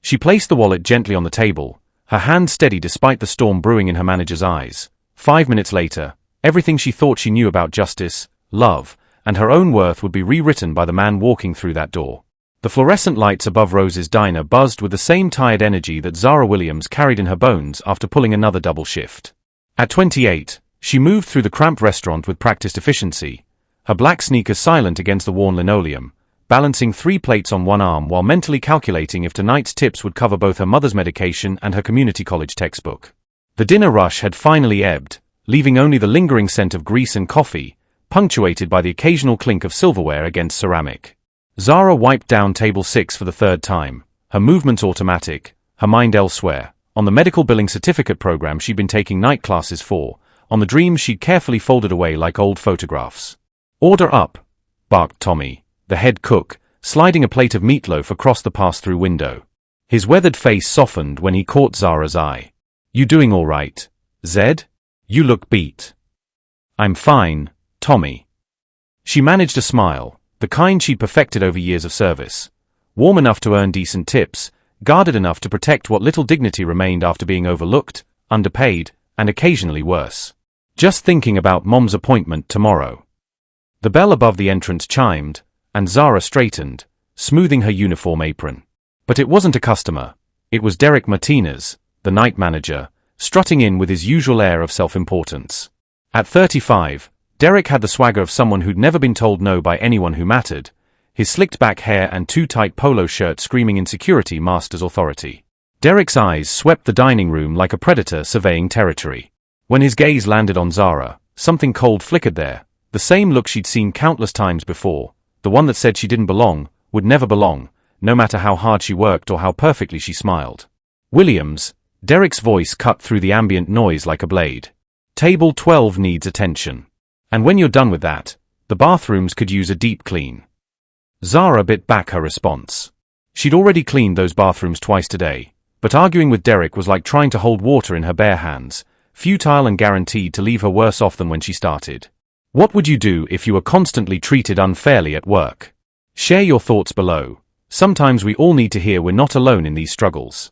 She placed the wallet gently on the table, her hand steady despite the storm brewing in her manager's eyes. 5 minutes later, everything she thought she knew about justice, love, and her own worth would be rewritten by the man walking through that door. The fluorescent lights above Rose's diner buzzed with the same tired energy that Zara Williams carried in her bones after pulling another double shift. At 28, she moved through the cramped restaurant with practiced efficiency, her black sneakers silent against the worn linoleum, balancing 3 plates on one arm while mentally calculating if tonight's tips would cover both her mother's medication and her community college textbook. The dinner rush had finally ebbed, leaving only the lingering scent of grease and coffee, punctuated by the occasional clink of silverware against ceramic. Zara wiped down table 6 for the 3rd time, her movements automatic, her mind elsewhere, on the medical billing certificate program she'd been taking night classes for, on the dreams she'd carefully folded away like old photographs. "Order up," barked Tommy, the head cook, sliding a plate of meatloaf across the pass-through window. His weathered face softened when he caught Zara's eye. "You doing all right, Zed? You look beat." "I'm fine, Tommy." She managed a smile, the kind she'd perfected over years of service. Warm enough to earn decent tips, guarded enough to protect what little dignity remained after being overlooked, underpaid, and occasionally worse. "Just thinking about Mom's appointment tomorrow." The bell above the entrance chimed, and Zara straightened, smoothing her uniform apron. But it wasn't a customer. It was Derek Martinez, the night manager, strutting in with his usual air of self-importance. At 35, Derek had the swagger of someone who'd never been told no by anyone who mattered, his slicked-back hair and too-tight polo shirt screaming insecurity masked as authority. Derek's eyes swept the dining room like a predator surveying territory. When his gaze landed on Zara, something cold flickered there, the same look she'd seen countless times before, the one that said she didn't belong, would never belong, no matter how hard she worked or how perfectly she smiled. "Williams," Derek's voice cut through the ambient noise like a blade. "Table 12 needs attention. And when you're done with that, the bathrooms could use a deep clean." Zara bit back her response. She'd already cleaned those bathrooms twice today, but arguing with Derek was like trying to hold water in her bare hands, futile and guaranteed to leave her worse off than when she started. What would you do if you were constantly treated unfairly at work? Share your thoughts below. Sometimes we all need to hear we're not alone in these struggles.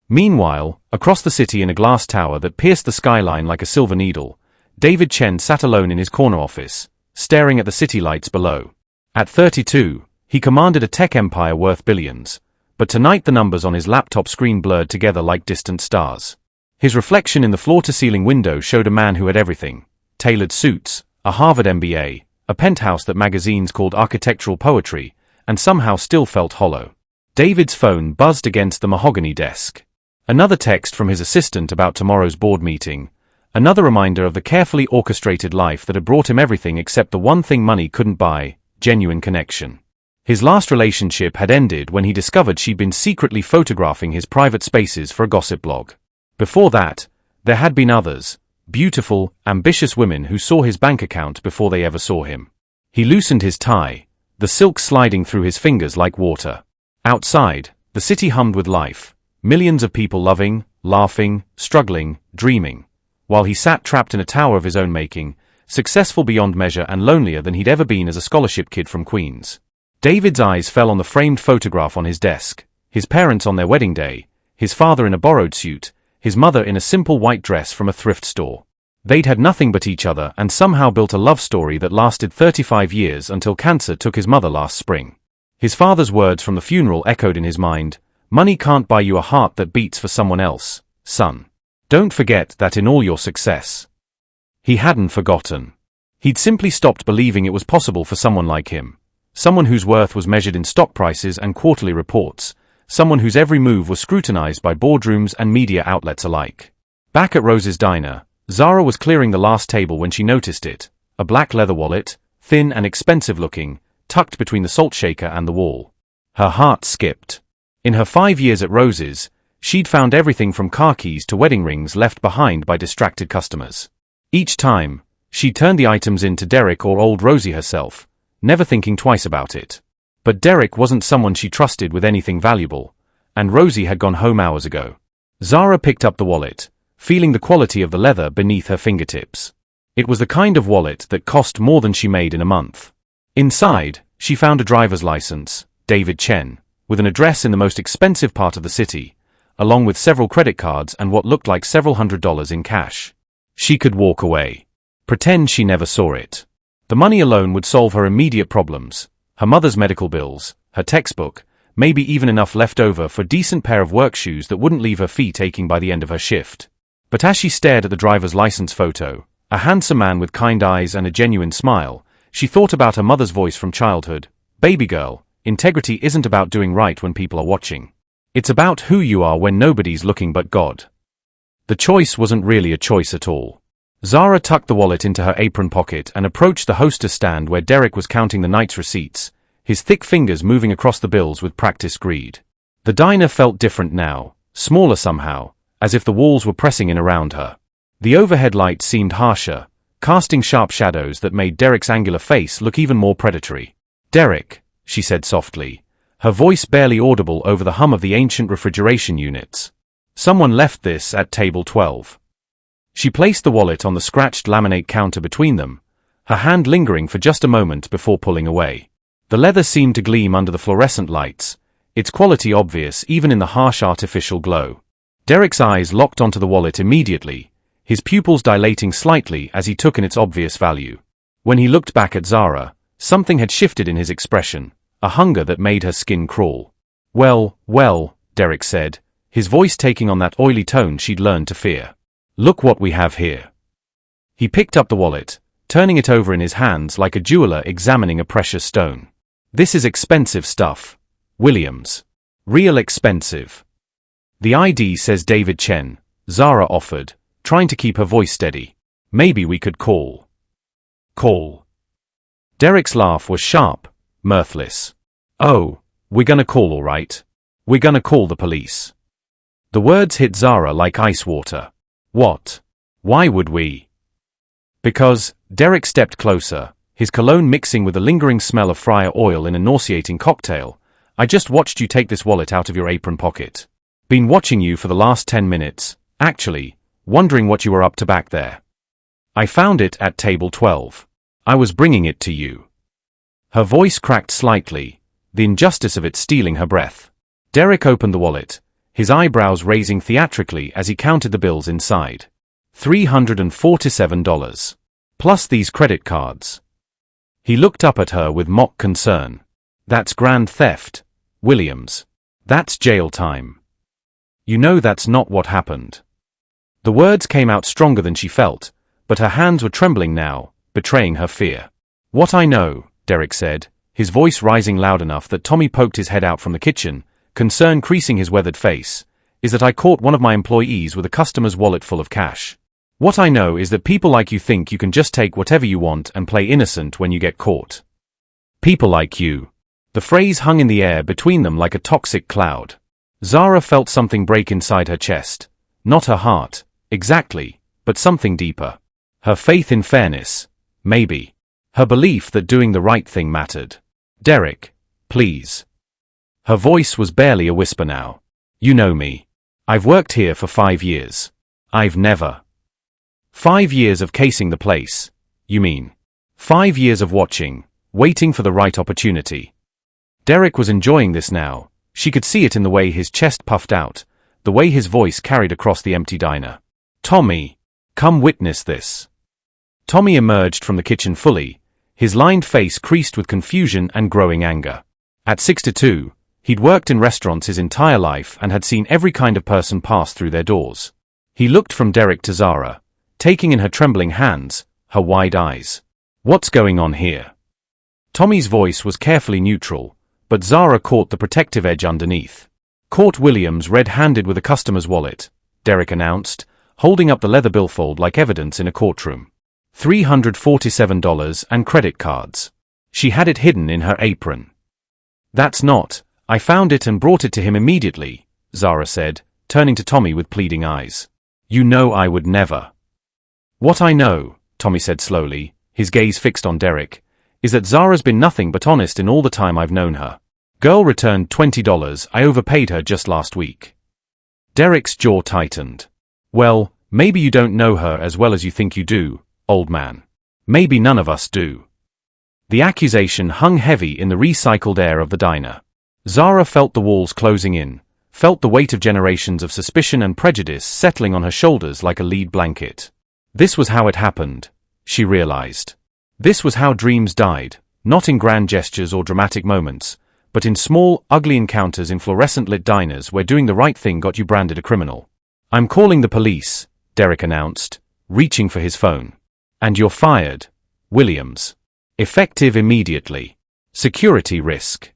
Meanwhile, across the city in a glass tower that pierced the skyline like a silver needle, David Chen sat alone in his corner office, staring at the city lights below. At 32, he commanded a tech empire worth billions, but tonight the numbers on his laptop screen blurred together like distant stars. His reflection in the floor-to-ceiling window showed a man who had everything: tailored suits, a Harvard MBA, a penthouse that magazines called architectural poetry, and somehow still felt hollow. David's phone buzzed against the mahogany desk. Another text from his assistant about tomorrow's board meeting, another reminder of the carefully orchestrated life that had brought him everything except the one thing money couldn't buy: genuine connection. His last relationship had ended when he discovered she'd been secretly photographing his private spaces for a gossip blog. Before that, there had been others, beautiful, ambitious women who saw his bank account before they ever saw him. He loosened his tie, the silk sliding through his fingers like water. Outside, the city hummed with life, millions of people loving, laughing, struggling, dreaming, while he sat trapped in a tower of his own making, successful beyond measure and lonelier than he'd ever been as a scholarship kid from Queens. David's eyes fell on the framed photograph on his desk, his parents on their wedding day, his father in a borrowed suit, his mother in a simple white dress from a thrift store. They'd had nothing but each other and somehow built a love story that lasted 35 years until cancer took his mother last spring. His father's words from the funeral echoed in his mind: "Money can't buy you a heart that beats for someone else, son. Don't forget that in all your success." He hadn't forgotten. He'd simply stopped believing it was possible for someone like him, someone whose worth was measured in stock prices and quarterly reports, someone whose every move was scrutinized by boardrooms and media outlets alike. Back at Rose's diner, Zara was clearing the last table when she noticed it, a black leather wallet, thin and expensive-looking, tucked between the salt shaker and the wall. Her heart skipped. In her 5 years at Rose's, she'd found everything from car keys to wedding rings left behind by distracted customers. Each time, she turned the items in to Derek or old Rosie herself, never thinking twice about it. But Derek wasn't someone she trusted with anything valuable, and Rosie had gone home hours ago. Zara picked up the wallet, feeling the quality of the leather beneath her fingertips. It was the kind of wallet that cost more than she made in a month. Inside, she found a driver's license, David Chen, with an address in the most expensive part of the city, along with several credit cards and what looked like several $100s in cash. She could walk away. Pretend she never saw it. The money alone would solve her immediate problems, her mother's medical bills, her textbook, maybe even enough left over for a decent pair of work shoes that wouldn't leave her feet aching by the end of her shift. But as she stared at the driver's license photo, a handsome man with kind eyes and a genuine smile, she thought about her mother's voice from childhood. Baby girl, integrity isn't about doing right when people are watching. It's about who you are when nobody's looking but God. The choice wasn't really a choice at all. Zara tucked the wallet into her apron pocket and approached the hostess stand where Derek was counting the night's receipts, his thick fingers moving across the bills with practiced greed. The diner felt different now, smaller somehow, as if the walls were pressing in around her. The overhead lights seemed harsher, casting sharp shadows that made Derek's angular face look even more predatory. "Derek," she said softly, her voice barely audible over the hum of the ancient refrigeration units. "Someone left this at table 12. She placed the wallet on the scratched laminate counter between them, her hand lingering for just a moment before pulling away. The leather seemed to gleam under the fluorescent lights, its quality obvious even in the harsh artificial glow. Derek's eyes locked onto the wallet immediately, his pupils dilating slightly as he took in its obvious value. When he looked back at Zara, something had shifted in his expression, a hunger that made her skin crawl. "Well, well," Derek said, his voice taking on that oily tone she'd learned to fear. "Look what we have here." He picked up the wallet, turning it over in his hands like a jeweler examining a precious stone. "This is expensive stuff, Williams. Real expensive." "The ID says David Chen," Zara offered, trying to keep her voice steady. "Maybe we could call." "Call?" Derek's laugh was sharp, mirthless. "Oh, we're gonna call all right. We're gonna call the police." The words hit Zara like ice water. "What? Why would we?" "Because," Derek stepped closer, his cologne mixing with the lingering smell of fryer oil in a nauseating cocktail, "I just watched you take this wallet out of your apron pocket. Been watching you for the last 10 minutes, actually, wondering what you were up to back there. I found it at table 12. I was bringing it to you." Her voice cracked slightly, the injustice of it stealing her breath. Derek opened the wallet, his eyebrows raising theatrically as he counted the bills inside. $347. Plus these credit cards. He looked up at her with mock concern. "That's grand theft, Williams. That's jail time. You know that's not what happened." The words came out stronger than she felt, but her hands were trembling now, betraying her fear. "What I know," Derek said, his voice rising loud enough that Tommy poked his head out from the kitchen, concern creasing his weathered face, "is that I caught one of my employees with a customer's wallet full of cash. What I know is that people like you think you can just take whatever you want and play innocent when you get caught. People like you." The phrase hung in the air between them like a toxic cloud. Zara felt something break inside her chest. Not her heart, exactly, but something deeper. Her faith in fairness, maybe. Her belief that doing the right thing mattered. "Derek, please." Her voice was barely a whisper now. "You know me. I've worked here for 5 years. I've never." 5 years of casing the place, you mean? 5 years of watching, waiting for the right opportunity. Derek was enjoying this now. She could see it in the way his chest puffed out, the way his voice carried across the empty diner. "Tommy, come witness this." Tommy emerged from the kitchen fully, his lined face creased with confusion and growing anger. At 62, he'd worked in restaurants his entire life and had seen every kind of person pass through their doors. He looked from Derek to Zara, taking in her trembling hands, her wide eyes. "What's going on here?" Tommy's voice was carefully neutral, but Zara caught the protective edge underneath. "Caught Williams red-handed with a customer's wallet," Derek announced, holding up the leather billfold like evidence in a courtroom. $347 and credit cards. She had it hidden in her apron. "That's not, I found it and brought it to him immediately," Zara said, turning to Tommy with pleading eyes. "You know I would never." "What I know," Tommy said slowly, his gaze fixed on Derek, "is that Zara's been nothing but honest in all the time I've known her. Girl returned $20, I overpaid her just last week." Derek's jaw tightened. "Well, maybe you don't know her as well as you think you do, old man. Maybe none of us do." The accusation hung heavy in the recycled air of the diner. Zara felt the walls closing in, felt the weight of generations of suspicion and prejudice settling on her shoulders like a lead blanket. This was how it happened, she realized. This was how dreams died, not in grand gestures or dramatic moments, but in small, ugly encounters in fluorescent-lit diners where doing the right thing got you branded a criminal. "I'm calling the police," Derek announced, reaching for his phone. "And you're fired, Williams. Effective immediately. Security risk."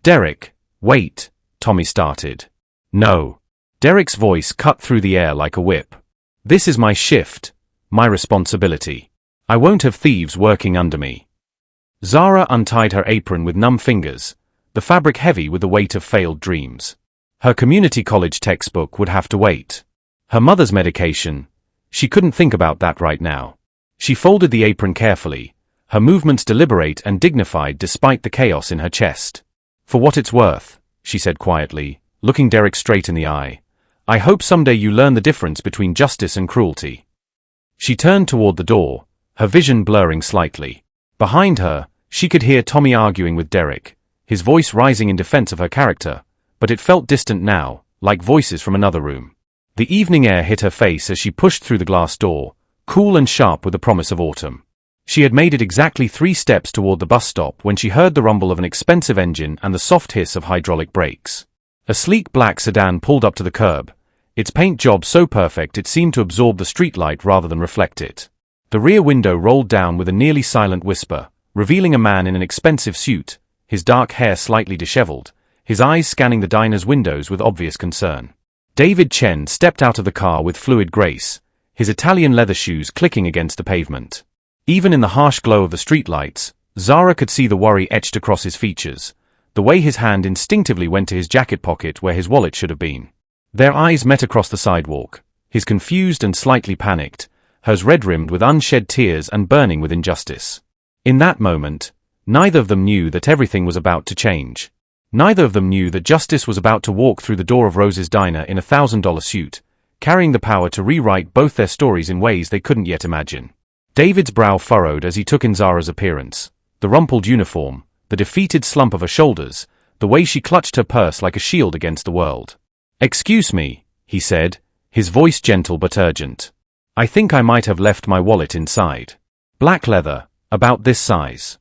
"Derek, wait," Tommy started. "No." Derek's voice cut through the air like a whip. "This is my shift, my responsibility. I won't have thieves working under me." Zara untied her apron with numb fingers, the fabric heavy with the weight of failed dreams. Her community college textbook would have to wait. Her mother's medication, she couldn't think about that right now. She folded the apron carefully, her movements deliberate and dignified despite the chaos in her chest. "For what it's worth," she said quietly, looking Derek straight in the eye, "I hope someday you learn the difference between justice and cruelty." She turned toward the door, her vision blurring slightly. Behind her, she could hear Tommy arguing with Derek, his voice rising in defense of her character, but it felt distant now, like voices from another room. The evening air hit her face as she pushed through the glass door, cool and sharp with the promise of autumn. She had made it exactly 3 steps toward the bus stop when she heard the rumble of an expensive engine and the soft hiss of hydraulic brakes. A sleek black sedan pulled up to the curb, its paint job so perfect it seemed to absorb the streetlight rather than reflect it. The rear window rolled down with a nearly silent whisper, revealing a man in an expensive suit, his dark hair slightly disheveled, his eyes scanning the diner's windows with obvious concern. David Chen stepped out of the car with fluid grace, his Italian leather shoes clicking against the pavement. Even in the harsh glow of the streetlights, Zara could see the worry etched across his features, the way his hand instinctively went to his jacket pocket where his wallet should have been. Their eyes met across the sidewalk, his confused and slightly panicked, hers red-rimmed with unshed tears and burning with injustice. In that moment, neither of them knew that everything was about to change. Neither of them knew that justice was about to walk through the door of Rose's diner in a $1,000 suit, carrying the power to rewrite both their stories in ways they couldn't yet imagine. David's brow furrowed as he took in Zara's appearance, the rumpled uniform, the defeated slump of her shoulders, the way she clutched her purse like a shield against the world. "Excuse me," he said, his voice gentle but urgent. "I think I might have left my wallet inside. Black leather, about this size."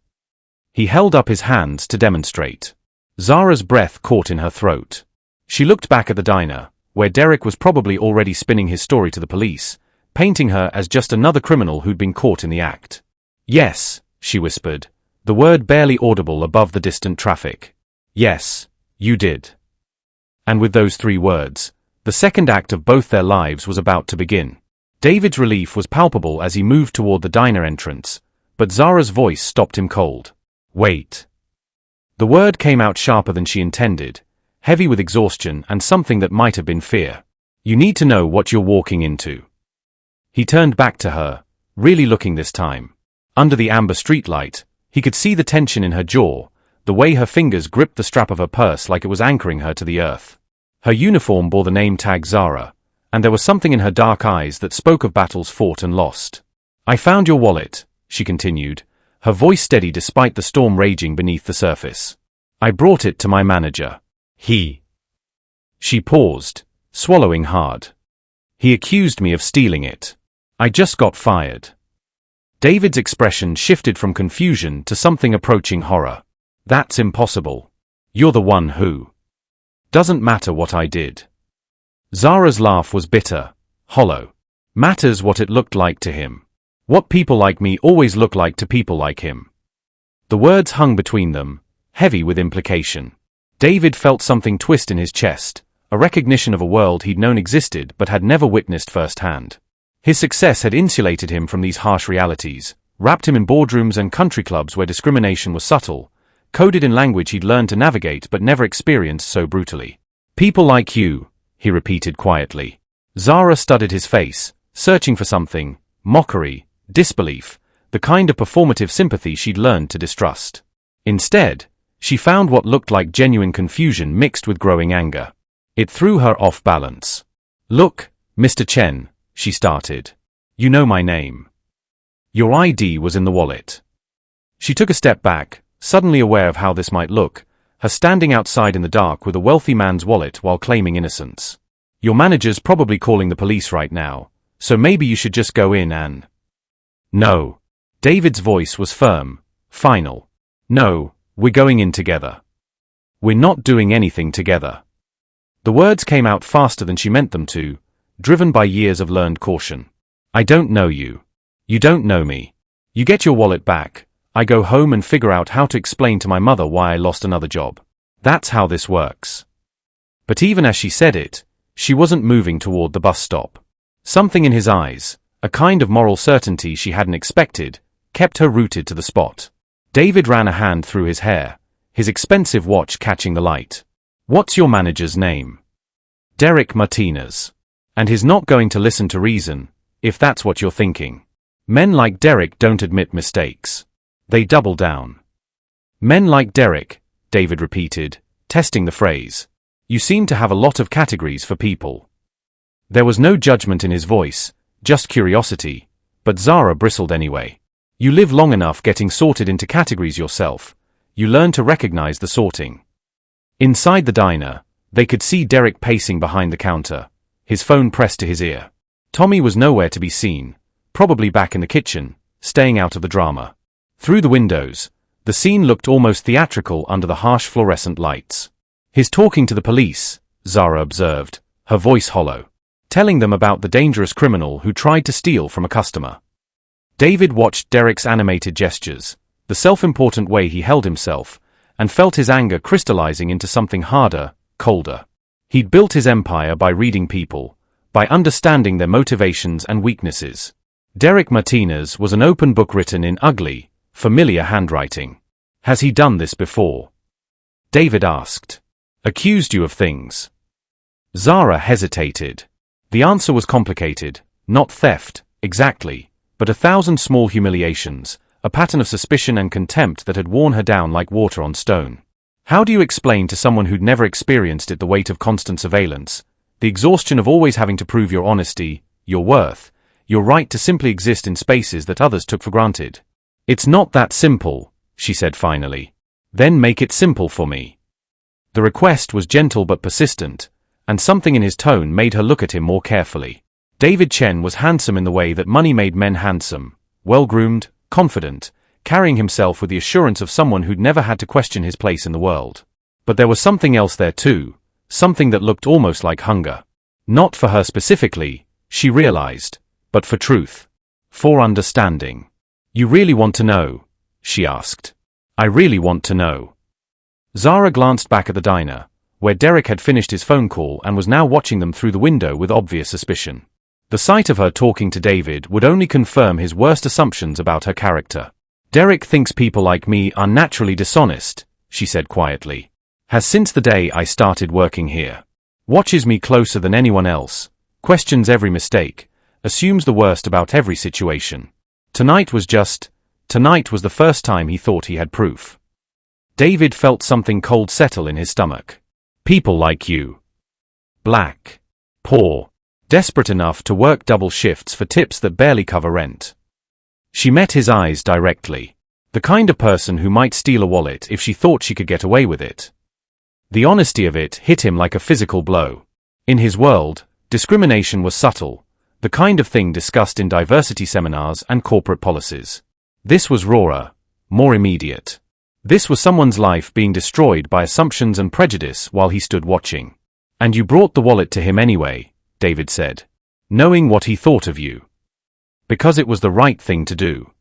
He held up his hands to demonstrate. Zara's breath caught in her throat. She looked back at the diner, where Derek was probably already spinning his story to the police, painting her as just another criminal who'd been caught in the act. "Yes," she whispered, the word barely audible above the distant traffic. "Yes, you did." And with those 3 words, the second act of both their lives was about to begin. David's relief was palpable as he moved toward the diner entrance, but Zara's voice stopped him cold. "Wait." The word came out sharper than she intended, heavy with exhaustion and something that might have been fear. "You need to know what you're walking into." He turned back to her, really looking this time. Under the amber streetlight, he could see the tension in her jaw, the way her fingers gripped the strap of her purse like it was anchoring her to the earth. Her uniform bore the name tag Zara, and there was something in her dark eyes that spoke of battles fought and lost. "I found your wallet," she continued, her voice steady despite the storm raging beneath the surface. "I brought it to my manager. She paused, swallowing hard. "He accused me of stealing it. I just got fired." David's expression shifted from confusion to something approaching horror. "That's impossible. You're the one who. Doesn't matter what I did." Zara's laugh was bitter, hollow. "Matters what it looked like to him. What people like me always look like to people like him." The words hung between them, heavy with implication. David felt something twist in his chest, a recognition of a world he'd known existed but had never witnessed firsthand. His success had insulated him from these harsh realities, wrapped him in boardrooms and country clubs where discrimination was subtle, coded in language he'd learned to navigate but never experienced so brutally. "People like you," he repeated quietly. Zara studied his face, searching for something, mockery, disbelief, the kind of performative sympathy she'd learned to distrust. Instead, she found what looked like genuine confusion mixed with growing anger. It threw her off balance. "Look, Mr. Chen," she started. "You know my name. Your ID was in the wallet." She took a step back, suddenly aware of how this might look, her standing outside in the dark with a wealthy man's wallet while claiming innocence. Your manager's probably calling the police right now, so maybe you should just go in and... No. David's voice was firm, final. No, we're going in together. We're not doing anything together. The words came out faster than she meant them to, driven by years of learned caution. I don't know you. You don't know me. You get your wallet back, I go home and figure out how to explain to my mother why I lost another job. That's how this works. But even as she said it, she wasn't moving toward the bus stop. Something in his eyes, a kind of moral certainty she hadn't expected, kept her rooted to the spot. David ran a hand through his hair, his expensive watch catching the light. What's your manager's name? Derek Martinez. And he's not going to listen to reason, if that's what you're thinking. Men like Derek don't admit mistakes. They double down. Men like Derek, David repeated, testing the phrase. You seem to have a lot of categories for people. There was no judgment in his voice, just curiosity, but Zara bristled anyway. You live long enough getting sorted into categories yourself, you learn to recognize the sorting. Inside the diner, they could see Derek pacing behind the counter, his phone pressed to his ear. Tommy was nowhere to be seen, probably back in the kitchen, staying out of the drama. Through the windows, the scene looked almost theatrical under the harsh fluorescent lights. He's talking to the police, Zara observed, her voice hollow, telling them about the dangerous criminal who tried to steal from a customer. David watched Derek's animated gestures, the self-important way he held himself, and felt his anger crystallizing into something harder, colder. He'd built his empire by reading people, by understanding their motivations and weaknesses. Derek Martinez was an open book written in ugly, familiar handwriting. Has he done this before? David asked. Accused you of things? Zara hesitated. The answer was complicated, not theft, exactly, but 1,000 small humiliations, a pattern of suspicion and contempt that had worn her down like water on stone. How do you explain to someone who'd never experienced it the weight of constant surveillance, the exhaustion of always having to prove your honesty, your worth, your right to simply exist in spaces that others took for granted? It's not that simple, she said finally. Then make it simple for me. The request was gentle but persistent, and something in his tone made her look at him more carefully. David Chen was handsome in the way that money made men handsome, well-groomed, confident, carrying himself with the assurance of someone who'd never had to question his place in the world. But there was something else there too, something that looked almost like hunger. Not for her specifically, she realized, but for truth. For understanding. You really want to know? She asked. I really want to know. Zara glanced back at the diner, where Derek had finished his phone call and was now watching them through the window with obvious suspicion. The sight of her talking to David would only confirm his worst assumptions about her character. Derek thinks people like me are naturally dishonest, she said quietly. Has since the day I started working here. Watches me closer than anyone else, questions every mistake, assumes the worst about every situation. Tonight was the first time he thought he had proof. David felt something cold settle in his stomach. People like you. Black. Poor. Desperate enough to work double shifts for tips that barely cover rent. She met his eyes directly. The kind of person who might steal a wallet if she thought she could get away with it. The honesty of it hit him like a physical blow. In his world, discrimination was subtle, the kind of thing discussed in diversity seminars and corporate policies. This was rawer, more immediate. This was someone's life being destroyed by assumptions and prejudice while he stood watching. And you brought the wallet to him anyway, David said. Knowing what he thought of you. Because it was the right thing to do.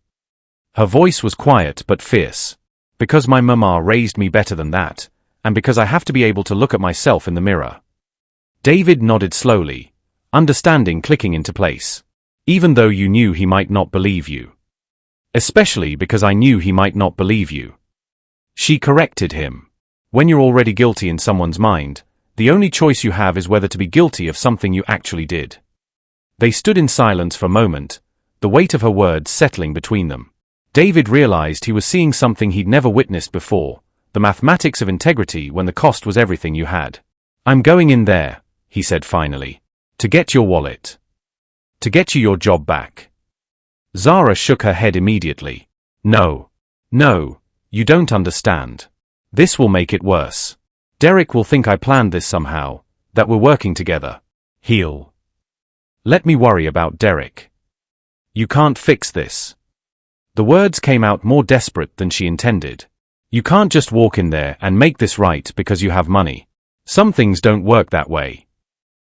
Her voice was quiet but fierce. Because my mama raised me better than that, and because I have to be able to look at myself in the mirror. David nodded slowly, understanding clicking into place. Even though you knew he might not believe you. Especially because I knew he might not believe you. She corrected him. When you're already guilty in someone's mind, the only choice you have is whether to be guilty of something you actually did. They stood in silence for a moment, the weight of her words settling between them. David realized he was seeing something he'd never witnessed before, the mathematics of integrity when the cost was everything you had. I'm going in there, he said finally. To get your wallet. To get you your job back. Zara shook her head immediately. No. No. You don't understand. This will make it worse. Derek will think I planned this somehow, that we're working together. He'll let me worry about Derek. You can't fix this. The words came out more desperate than she intended. You can't just walk in there and make this right because you have money. Some things don't work that way.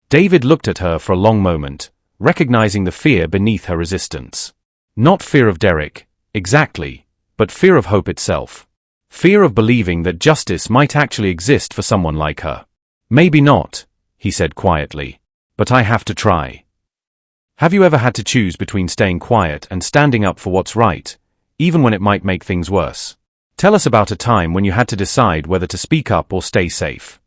David looked at her for a long moment, recognizing the fear beneath her resistance. Not fear of Derek, exactly, but fear of hope itself. Fear of believing that justice might actually exist for someone like her. Maybe not, he said quietly, but I have to try. Have you ever had to choose between staying quiet and standing up for what's right, even when it might make things worse? Tell us about a time when you had to decide whether to speak up or stay safe.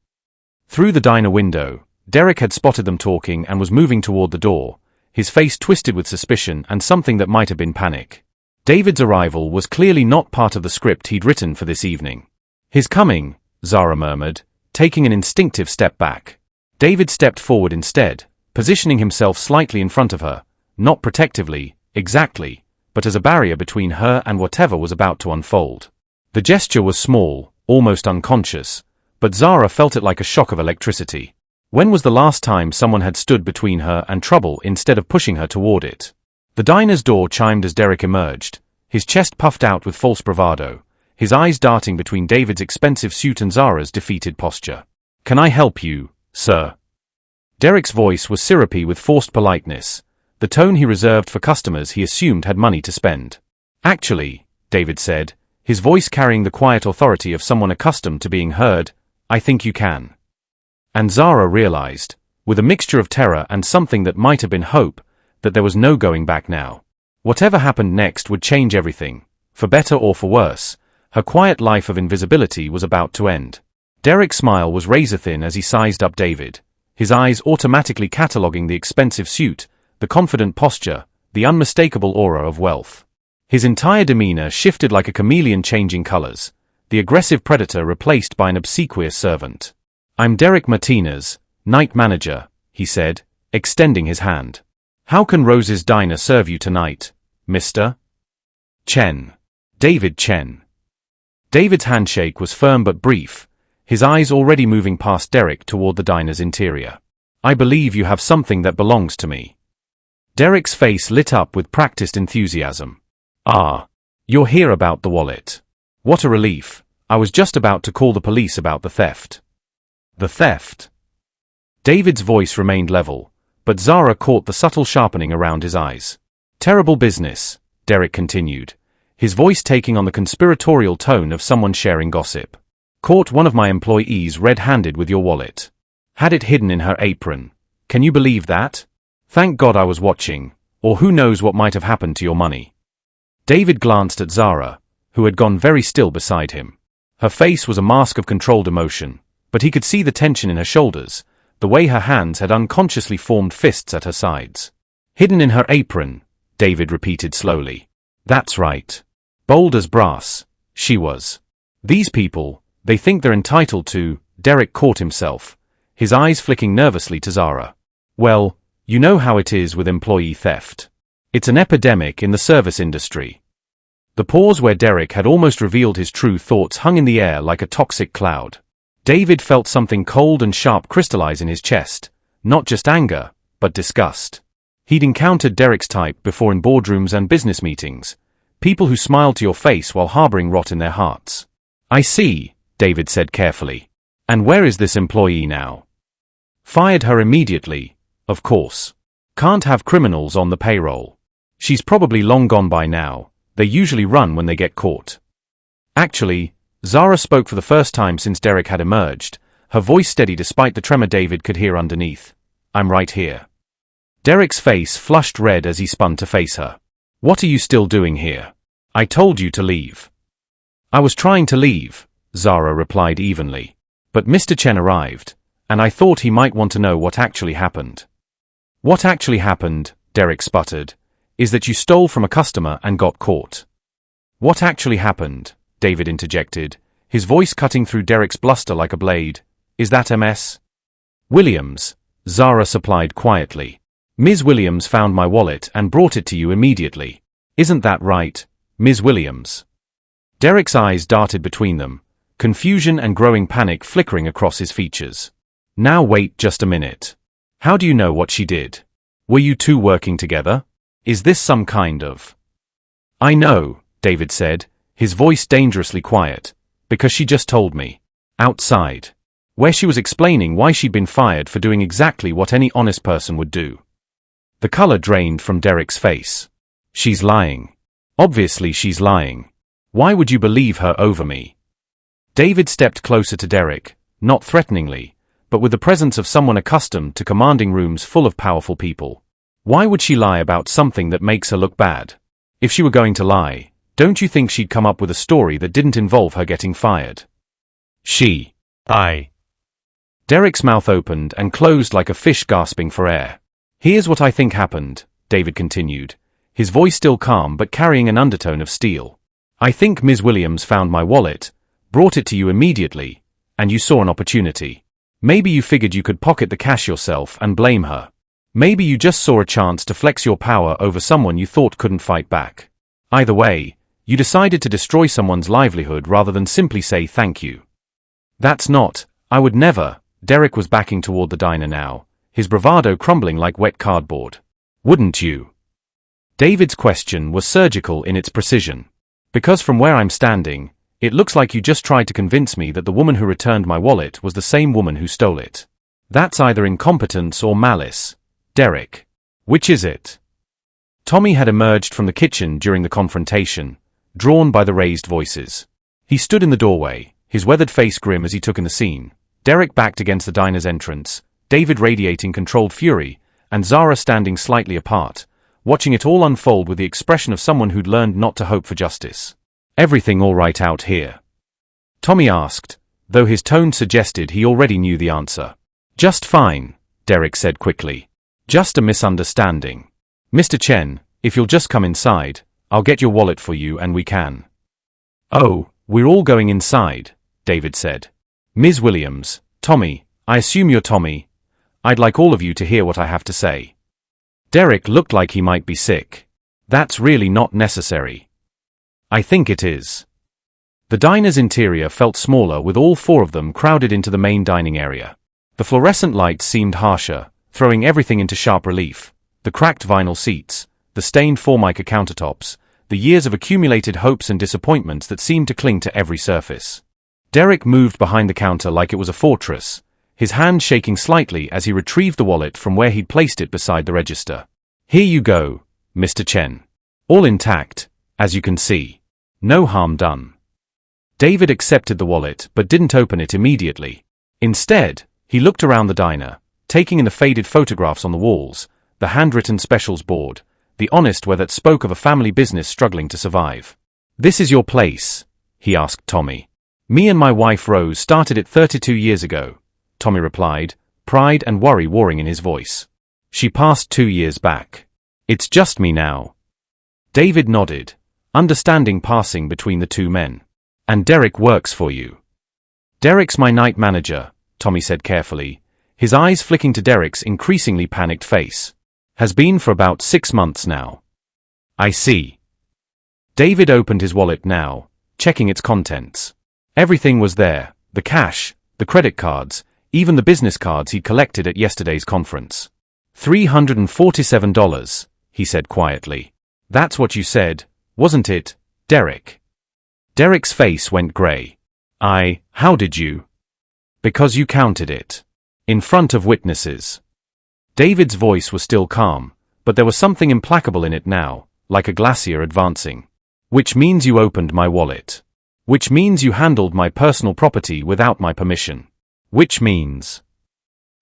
Through the diner window, Derek had spotted them talking and was moving toward the door, his face twisted with suspicion and something that might have been panic. David's arrival was clearly not part of the script he'd written for this evening. His coming, Zara murmured, taking an instinctive step back. David stepped forward instead, positioning himself slightly in front of her, not protectively, exactly, but as a barrier between her and whatever was about to unfold. The gesture was small, almost unconscious, but Zara felt it like a shock of electricity. When was the last time someone had stood between her and trouble instead of pushing her toward it? The diner's door chimed as Derek emerged, his chest puffed out with false bravado, his eyes darting between David's expensive suit and Zara's defeated posture. "Can I help you, sir?" Derek's voice was syrupy with forced politeness, the tone he reserved for customers he assumed had money to spend. "Actually," David said, his voice carrying the quiet authority of someone accustomed to being heard, "I think you can." And Zara realized, with a mixture of terror and something that might have been hope, that there was no going back now. Whatever happened next would change everything, for better or for worse. Her quiet life of invisibility was about to end. Derek's smile was razor-thin as he sized up David, his eyes automatically cataloging the expensive suit, the confident posture, the unmistakable aura of wealth. His entire demeanor shifted like a chameleon changing colors, the aggressive predator replaced by an obsequious servant. "I'm Derek Martinez, night manager," he said, extending his hand. "How can Rose's Diner serve you tonight, Mr. Chen?" David Chen. David's handshake was firm but brief, his eyes already moving past Derek toward the diner's interior. "I believe you have something that belongs to me." Derek's face lit up with practiced enthusiasm. "Ah, you're here about the wallet. What a relief. I was just about to call the police about the theft." "The theft?" David's voice remained level, but Zara caught the subtle sharpening around his eyes. "Terrible business," Derek continued, his voice taking on the conspiratorial tone of someone sharing gossip. "Caught one of my employees red-handed with your wallet. Had it hidden in her apron. Can you believe that? Thank God I was watching, or who knows what might have happened to your money." David glanced at Zara, who had gone very still beside him. Her face was a mask of controlled emotion, but he could see the tension in her shoulders, the way her hands had unconsciously formed fists at her sides. "Hidden in her apron," David repeated slowly. "That's right. Bold as brass, she was. These people, they think they're entitled to." Derek caught himself, his eyes flicking nervously to Zara. "Well, you know how it is with employee theft. It's an epidemic in the service industry." The pause where Derek had almost revealed his true thoughts hung in the air like a toxic cloud. David felt something cold and sharp crystallize in his chest, not just anger, but disgust. He'd encountered Derek's type before in boardrooms and business meetings, people who smiled to your face while harboring rot in their hearts. "I see," David said carefully. "And where is this employee now?" "Fired her immediately, of course. Can't have criminals on the payroll. She's probably long gone by now. They usually run when they get caught." "Actually," Zara spoke for the first time since Derek had emerged, her voice steady despite the tremor David could hear underneath. "I'm right here." Derek's face flushed red as he spun to face her. "What are you still doing here? I told you to leave." "I was trying to leave," Zara replied evenly. "But Mr. Chen arrived, and I thought he might want to know what actually happened." "What actually happened," Derek sputtered, "is that you stole from a customer and got caught." "What actually happened," David interjected, his voice cutting through Derek's bluster like a blade, "is that Ms. Williams," Zara supplied quietly. "Ms. Williams found my wallet and brought it to you immediately. Isn't that right, Ms. Williams?" Derek's eyes darted between them, confusion and growing panic flickering across his features. Now wait just a minute. How do you know what she did? Were you two working together? Is this some kind of... I know, David said, his voice dangerously quiet, because she just told me. Outside. Where she was explaining why she'd been fired for doing exactly what any honest person would do. The color drained from Derek's face. She's lying. Obviously she's lying. Why would you believe her over me? David stepped closer to Derek, not threateningly, but with the presence of someone accustomed to commanding rooms full of powerful people. Why would she lie about something that makes her look bad? If she were going to lie, don't you think she'd come up with a story that didn't involve her getting fired? Derek's mouth opened and closed like a fish gasping for air. Here's what I think happened, David continued, his voice still calm but carrying an undertone of steel. I think Ms. Williams found my wallet, brought it to you immediately, and you saw an opportunity. Maybe you figured you could pocket the cash yourself and blame her. Maybe you just saw a chance to flex your power over someone you thought couldn't fight back. Either way, you decided to destroy someone's livelihood rather than simply say thank you. That's not, I would never. Derek was backing toward the diner now, his bravado crumbling like wet cardboard. Wouldn't you? David's question was surgical in its precision. Because from where I'm standing, it looks like you just tried to convince me that the woman who returned my wallet was the same woman who stole it. That's either incompetence or malice. Derek. Which is it? Tommy had emerged from the kitchen during the confrontation, drawn by the raised voices. He stood in the doorway, his weathered face grim as he took in the scene. Derek backed against the diner's entrance, David radiating controlled fury, and Zara standing slightly apart, watching it all unfold with the expression of someone who'd learned not to hope for justice. Everything all right out here? Tommy asked, though his tone suggested he already knew the answer. Just fine, Derek said quickly. Just a misunderstanding. Mr. Chen, if you'll just come inside, I'll get your wallet for you and we can. Oh, we're all going inside, David said. Ms. Williams, Tommy, I assume you're Tommy. I'd like all of you to hear what I have to say. Derek looked like he might be sick. That's really not necessary. I think it is. The diner's interior felt smaller with all four of them crowded into the main dining area. The fluorescent lights seemed harsher, throwing everything into sharp relief. The cracked vinyl seats, the stained Formica countertops, the years of accumulated hopes and disappointments that seemed to cling to every surface. Derek moved behind the counter like it was a fortress, his hand shaking slightly as he retrieved the wallet from where he'd placed it beside the register. Here you go, Mr. Chen. All intact, as you can see. No harm done. David accepted the wallet but didn't open it immediately. Instead, he looked around the diner, taking in the faded photographs on the walls, the handwritten specials board, the honest where that spoke of a family business struggling to survive. This is your place, he asked Tommy. Me and my wife Rose started it 32 years ago, Tommy replied, pride and worry warring in his voice. She passed 2 years back. It's just me now. David nodded, understanding passing between the two men. And Derek works for you. Derek's my night manager, Tommy said carefully, his eyes flicking to Derek's increasingly panicked face. Has been for about 6 months now. I see. David opened his wallet now, checking its contents. Everything was there, the cash, the credit cards, even the business cards he'd collected at yesterday's conference. $347, he said quietly. That's what you said, wasn't it, Derek? Derek's face went grey. How did you? Because you counted it. In front of witnesses. David's voice was still calm, but there was something implacable in it now, like a glacier advancing. Which means you opened my wallet. Which means you handled my personal property without my permission. Which means...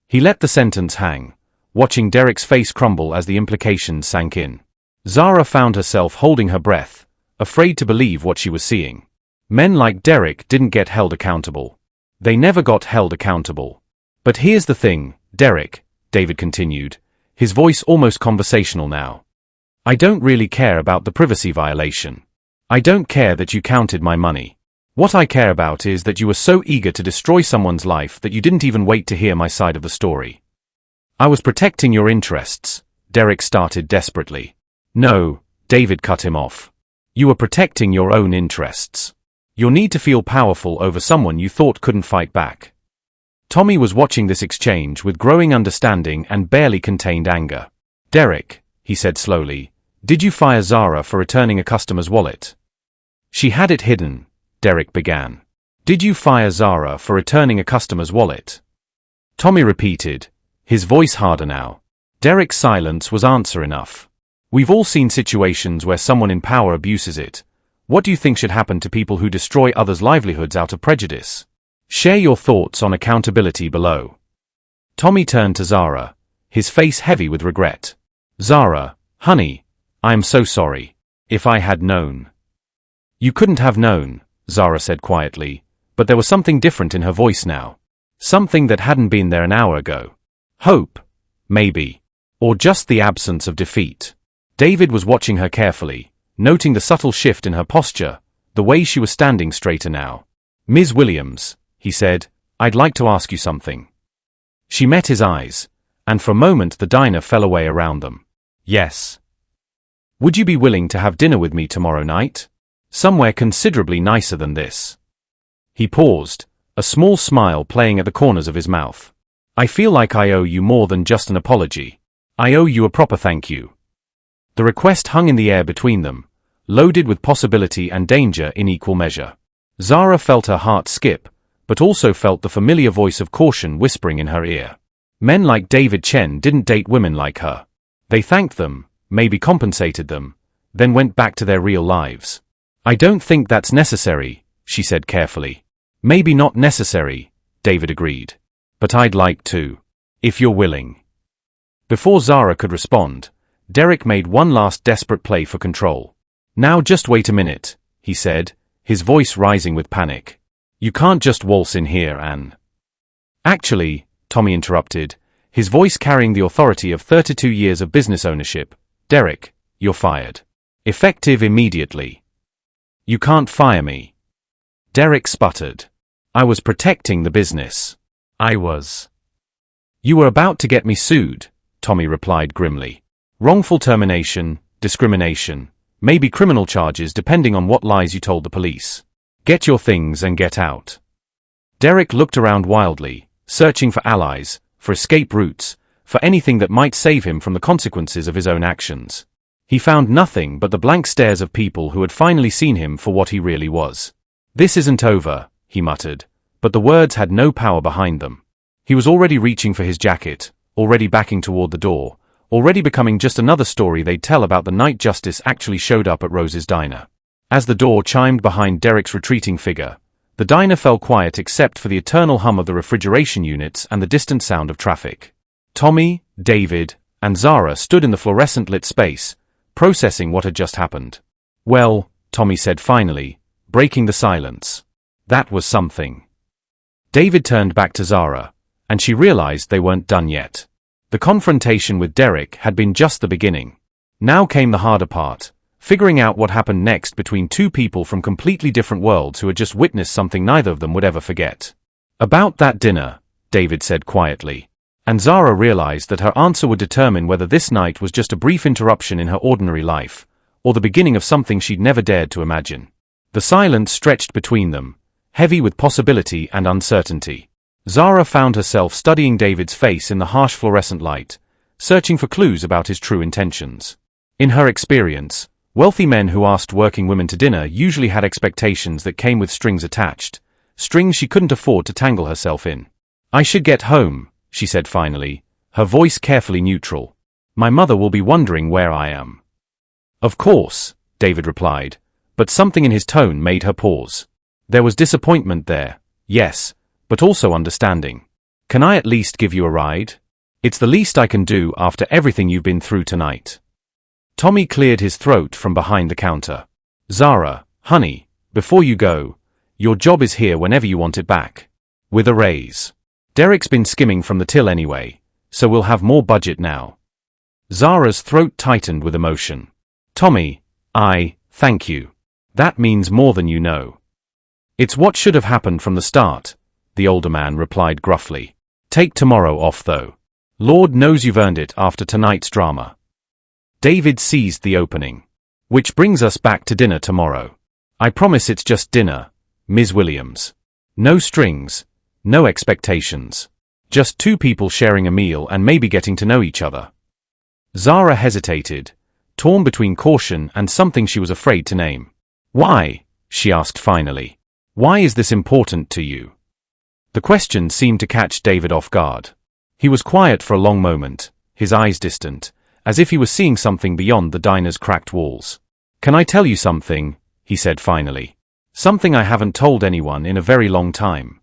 He let the sentence hang, watching Derek's face crumble as the implications sank in. Zara found herself holding her breath, afraid to believe what she was seeing. Men like Derek didn't get held accountable. They never got held accountable. But here's the thing, Derek, David continued, his voice almost conversational now. I don't really care about the privacy violation. I don't care that you counted my money. What I care about is that you were so eager to destroy someone's life that you didn't even wait to hear my side of the story. I was protecting your interests, Derek started desperately. No, David cut him off. You were protecting your own interests. Your need to feel powerful over someone you thought couldn't fight back. Tommy was watching this exchange with growing understanding and barely contained anger. Derek, he said slowly, did you fire Zara for returning a customer's wallet? She had it hidden, Derek began. Did you fire Zara for returning a customer's wallet? Tommy repeated, his voice harder now. Derek's silence was answer enough. We've all seen situations where someone in power abuses it. What do you think should happen to people who destroy others' livelihoods out of prejudice? Share your thoughts on accountability below. Tommy turned to Zara, his face heavy with regret. Zara, honey, I am so sorry. If I had known. You couldn't have known, Zara said quietly, but there was something different in her voice now. Something that hadn't been there an hour ago. Hope, maybe. Or just the absence of defeat. David was watching her carefully, noting the subtle shift in her posture, the way she was standing straighter now. Ms. Williams, he said, I'd like to ask you something. She met his eyes, and for a moment the diner fell away around them. Yes. Would you be willing to have dinner with me tomorrow night? Somewhere considerably nicer than this. He paused, a small smile playing at the corners of his mouth. I feel like I owe you more than just an apology. I owe you a proper thank you. The request hung in the air between them, loaded with possibility and danger in equal measure. Zara felt her heart skip, but also felt the familiar voice of caution whispering in her ear. Men like David Chen didn't date women like her. They thanked them, maybe compensated them, then went back to their real lives. I don't think that's necessary, she said carefully. Maybe not necessary, David agreed. But I'd like to. If you're willing. Before Zara could respond, Derek made one last desperate play for control. Now just wait a minute, he said, his voice rising with panic. You can't just waltz in here and... Actually, Tommy interrupted, his voice carrying the authority of 32 years of business ownership. Derek, you're fired. Effective immediately. You can't fire me. Derek sputtered. I was protecting the business. I was. You were about to get me sued, Tommy replied grimly. Wrongful termination, discrimination, maybe criminal charges depending on what lies you told the police. Get your things and get out. Derek looked around wildly, searching for allies, for escape routes, for anything that might save him from the consequences of his own actions. He found nothing but the blank stares of people who had finally seen him for what he really was. This isn't over, he muttered, but the words had no power behind them. He was already reaching for his jacket, already backing toward the door, already becoming just another story they'd tell about the night Justice actually showed up at Rose's diner. As the door chimed behind Derek's retreating figure, the diner fell quiet except for the eternal hum of the refrigeration units and the distant sound of traffic. Tommy, David, and Zara stood in the fluorescent-lit space, processing what had just happened. Well, Tommy said finally, breaking the silence. That was something. David turned back to Zara, and she realized they weren't done yet. The confrontation with Derek had been just the beginning. Now came the harder part. Figuring out what happened next between two people from completely different worlds who had just witnessed something neither of them would ever forget. About that dinner, David said quietly. And Zara realized that her answer would determine whether this night was just a brief interruption in her ordinary life, or the beginning of something she'd never dared to imagine. The silence stretched between them, heavy with possibility and uncertainty. Zara found herself studying David's face in the harsh fluorescent light, searching for clues about his true intentions. In her experience, wealthy men who asked working women to dinner usually had expectations that came with strings attached, strings she couldn't afford to tangle herself in. I should get home, she said finally, her voice carefully neutral. My mother will be wondering where I am. Of course, David replied, but something in his tone made her pause. There was disappointment there, yes, but also understanding. Can I at least give you a ride? It's the least I can do after everything you've been through tonight. Tommy cleared his throat from behind the counter. Zara, honey, before you go, your job is here whenever you want it back. With a raise. Derek's been skimming from the till anyway, so we'll have more budget now. Zara's throat tightened with emotion. Tommy, thank you. That means more than you know. It's what should have happened from the start, the older man replied gruffly. Take tomorrow off though. Lord knows you've earned it after tonight's drama. David seized the opening. Which brings us back to dinner tomorrow. I promise it's just dinner, Ms. Williams. No strings, no expectations. Just two people sharing a meal and maybe getting to know each other. Zara hesitated, torn between caution and something she was afraid to name. Why? She asked finally. Why is this important to you? The question seemed to catch David off guard. He was quiet for a long moment, his eyes distant, as if he was seeing something beyond the diner's cracked walls. Can I tell you something? He said finally. Something I haven't told anyone in a very long time.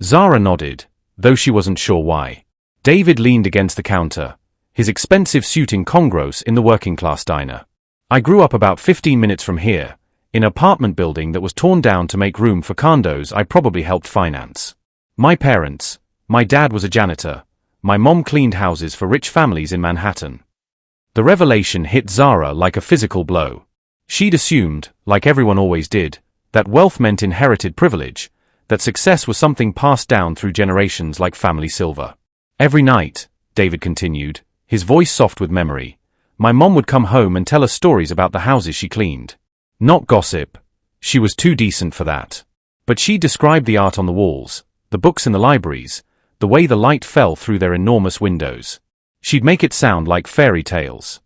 Zara nodded, though she wasn't sure why. David leaned against the counter, his expensive suit incongruous in the working-class diner. I grew up about 15 minutes from here, in an apartment building that was torn down to make room for condos I probably helped finance. My parents, my dad was a janitor, my mom cleaned houses for rich families in Manhattan. The revelation hit Zara like a physical blow. She'd assumed, like everyone always did, that wealth meant inherited privilege, that success was something passed down through generations like family silver. Every night, David continued, his voice soft with memory, my mom would come home and tell us stories about the houses she cleaned. Not gossip. She was too decent for that. But she described the art on the walls, the books in the libraries, the way the light fell through their enormous windows. She'd make it sound like fairy tales.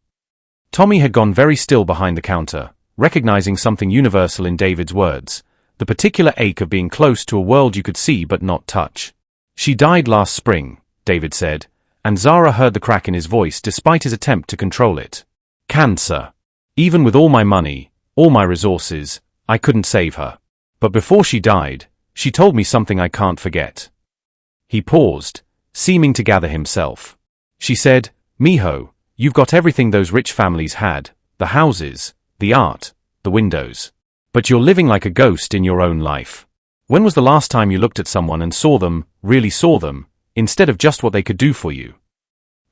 Tommy had gone very still behind the counter, recognizing something universal in David's words, the particular ache of being close to a world you could see but not touch. She died last spring, David said, and Zara heard the crack in his voice despite his attempt to control it. Cancer. Even with all my money, all my resources, I couldn't save her. But before she died, she told me something I can't forget. He paused, seeming to gather himself. She said, Miho, you've got everything those rich families had, the houses, the art, the windows. But you're living like a ghost in your own life. When was the last time you looked at someone and saw them, really saw them, instead of just what they could do for you?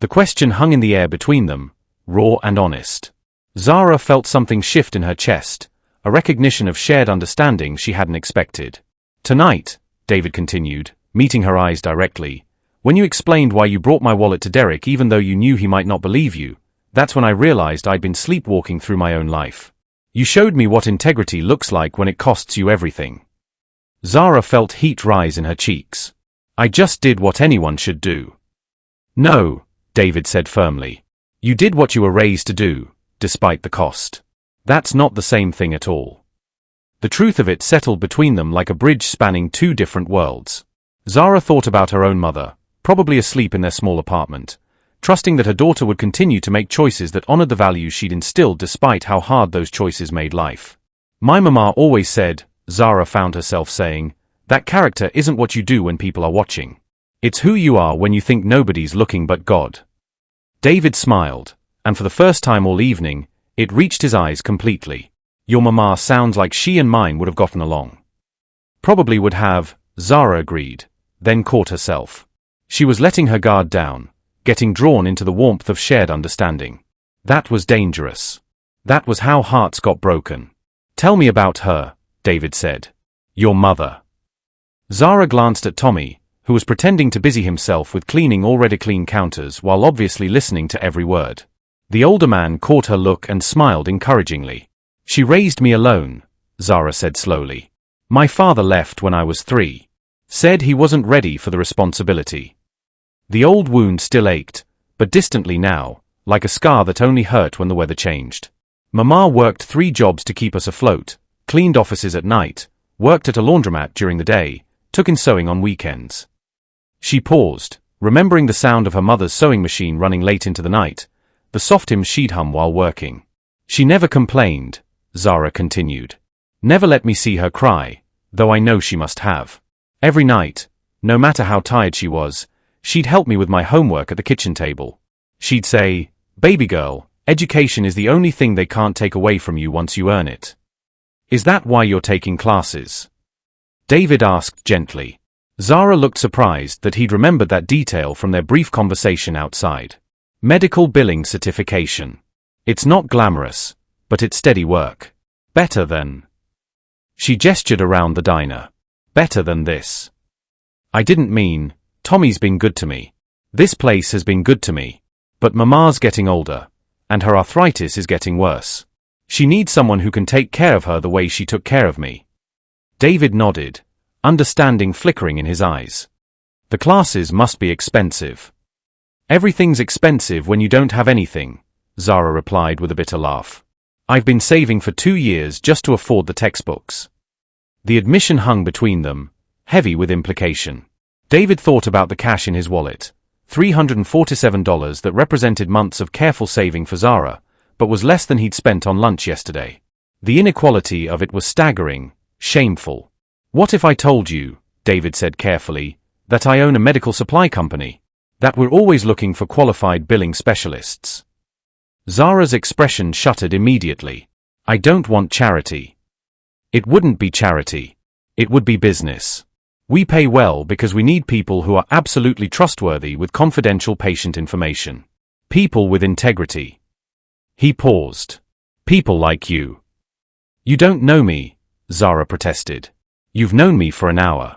The question hung in the air between them, raw and honest. Zara felt something shift in her chest, a recognition of shared understanding she hadn't expected. Tonight, David continued, meeting her eyes directly, when you explained why you brought my wallet to Derek even though you knew he might not believe you, that's when I realized I'd been sleepwalking through my own life. You showed me what integrity looks like when it costs you everything. Zara felt heat rise in her cheeks. I just did what anyone should do. No, David said firmly. You did what you were raised to do, despite the cost. That's not the same thing at all. The truth of it settled between them like a bridge spanning two different worlds. Zara thought about her own mother, probably asleep in their small apartment, trusting that her daughter would continue to make choices that honored the values she'd instilled despite how hard those choices made life. My mama always said, Zara found herself saying, that character isn't what you do when people are watching. It's who you are when you think nobody's looking but God. David smiled, and for the first time all evening, it reached his eyes completely. Your mama sounds like she and mine would have gotten along. Probably would have, Zara agreed, then caught herself. She was letting her guard down, getting drawn into the warmth of shared understanding. That was dangerous. That was how hearts got broken. Tell me about her, David said. Your mother. Zara glanced at Tommy, who was pretending to busy himself with cleaning already clean counters while obviously listening to every word. The older man caught her look and smiled encouragingly. She raised me alone, Zara said slowly. My father left when I was 3. Said he wasn't ready for the responsibility. The old wound still ached, but distantly now, like a scar that only hurt when the weather changed. Mama worked 3 jobs to keep us afloat, cleaned offices at night, worked at a laundromat during the day, took in sewing on weekends. She paused, remembering the sound of her mother's sewing machine running late into the night, the soft hymns she'd hum while working. She never complained, Zara continued. Never let me see her cry, though I know she must have. Every night, no matter how tired she was, she'd help me with my homework at the kitchen table. She'd say, baby girl, education is the only thing they can't take away from you once you earn it. Is that why you're taking classes? David asked gently. Zara looked surprised that he'd remembered that detail from their brief conversation outside. Medical billing certification. It's not glamorous, but it's steady work. Better than... She gestured around the diner. Better than this. I didn't mean, Tommy's been good to me. This place has been good to me. But Mama's getting older, and her arthritis is getting worse. She needs someone who can take care of her the way she took care of me. David nodded, understanding flickering in his eyes. The classes must be expensive. Everything's expensive when you don't have anything, Zara replied with a bitter laugh. I've been saving for 2 years just to afford the textbooks. The admission hung between them, heavy with implication. David thought about the cash in his wallet, $347 that represented months of careful saving for Zara, but was less than he'd spent on lunch yesterday. The inequality of it was staggering, shameful. What if I told you, David said carefully, that I own a medical supply company? That we're always looking for qualified billing specialists? Zara's expression shuttered immediately. I don't want charity. It wouldn't be charity. It would be business. We pay well because we need people who are absolutely trustworthy with confidential patient information. People with integrity. He paused. People like you. You don't know me, Zara protested. You've known me for an hour.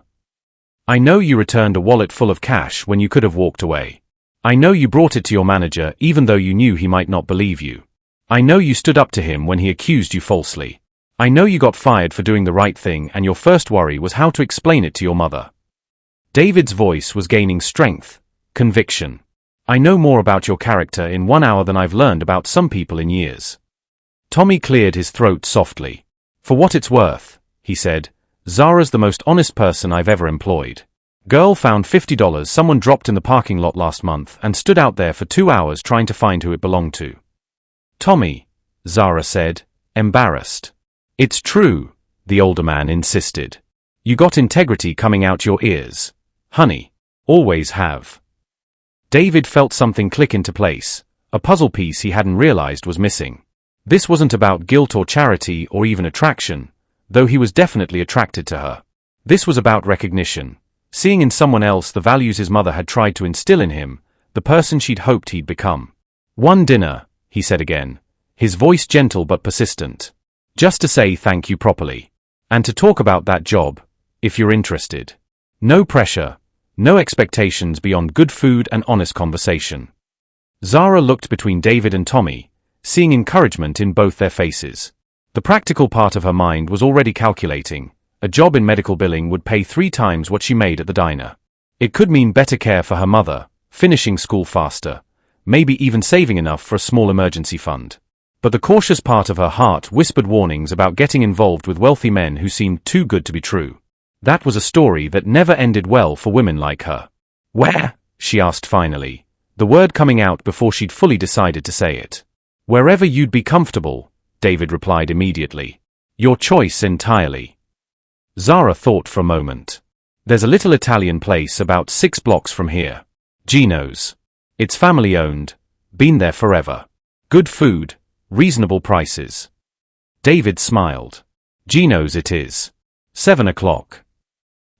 I know you returned a wallet full of cash when you could have walked away. I know you brought it to your manager even though you knew he might not believe you. I know you stood up to him when he accused you falsely. I know you got fired for doing the right thing and your first worry was how to explain it to your mother. David's voice was gaining strength, conviction. I know more about your character in 1 hour than I've learned about some people in years. Tommy cleared his throat softly. For what it's worth, he said, Zara's the most honest person I've ever employed. Girl found $50 someone dropped in the parking lot last month and stood out there for 2 hours trying to find who it belonged to. Tommy, Zara said, embarrassed. It's true, the older man insisted. You got integrity coming out your ears. Honey. Always have. David felt something click into place, a puzzle piece he hadn't realized was missing. This wasn't about guilt or charity or even attraction, though he was definitely attracted to her. This was about recognition, seeing in someone else the values his mother had tried to instill in him, the person she'd hoped he'd become. One dinner, he said again, his voice gentle but persistent. Just to say thank you properly. And to talk about that job, if you're interested. No pressure, no expectations beyond good food and honest conversation. Zara looked between David and Tommy, seeing encouragement in both their faces. The practical part of her mind was already calculating. A job in medical billing would pay 3 times what she made at the diner. It could mean better care for her mother, finishing school faster, maybe even saving enough for a small emergency fund. But the cautious part of her heart whispered warnings about getting involved with wealthy men who seemed too good to be true. That was a story that never ended well for women like her. Where? She asked finally, the word coming out before she'd fully decided to say it. Wherever you'd be comfortable, David replied immediately. Your choice entirely. Zara thought for a moment. There's a little Italian place about 6 blocks from here. Gino's. It's family-owned, been there forever. Good food, reasonable prices. David smiled. Gino's it is. 7 o'clock.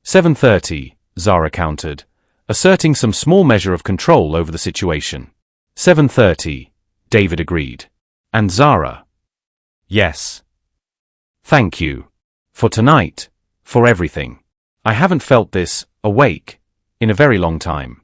7:30, Zara countered, asserting some small measure of control over the situation. 7:30, David agreed. And Zara? Yes. Thank you. For tonight, for everything. I haven't felt this, awake, in a very long time.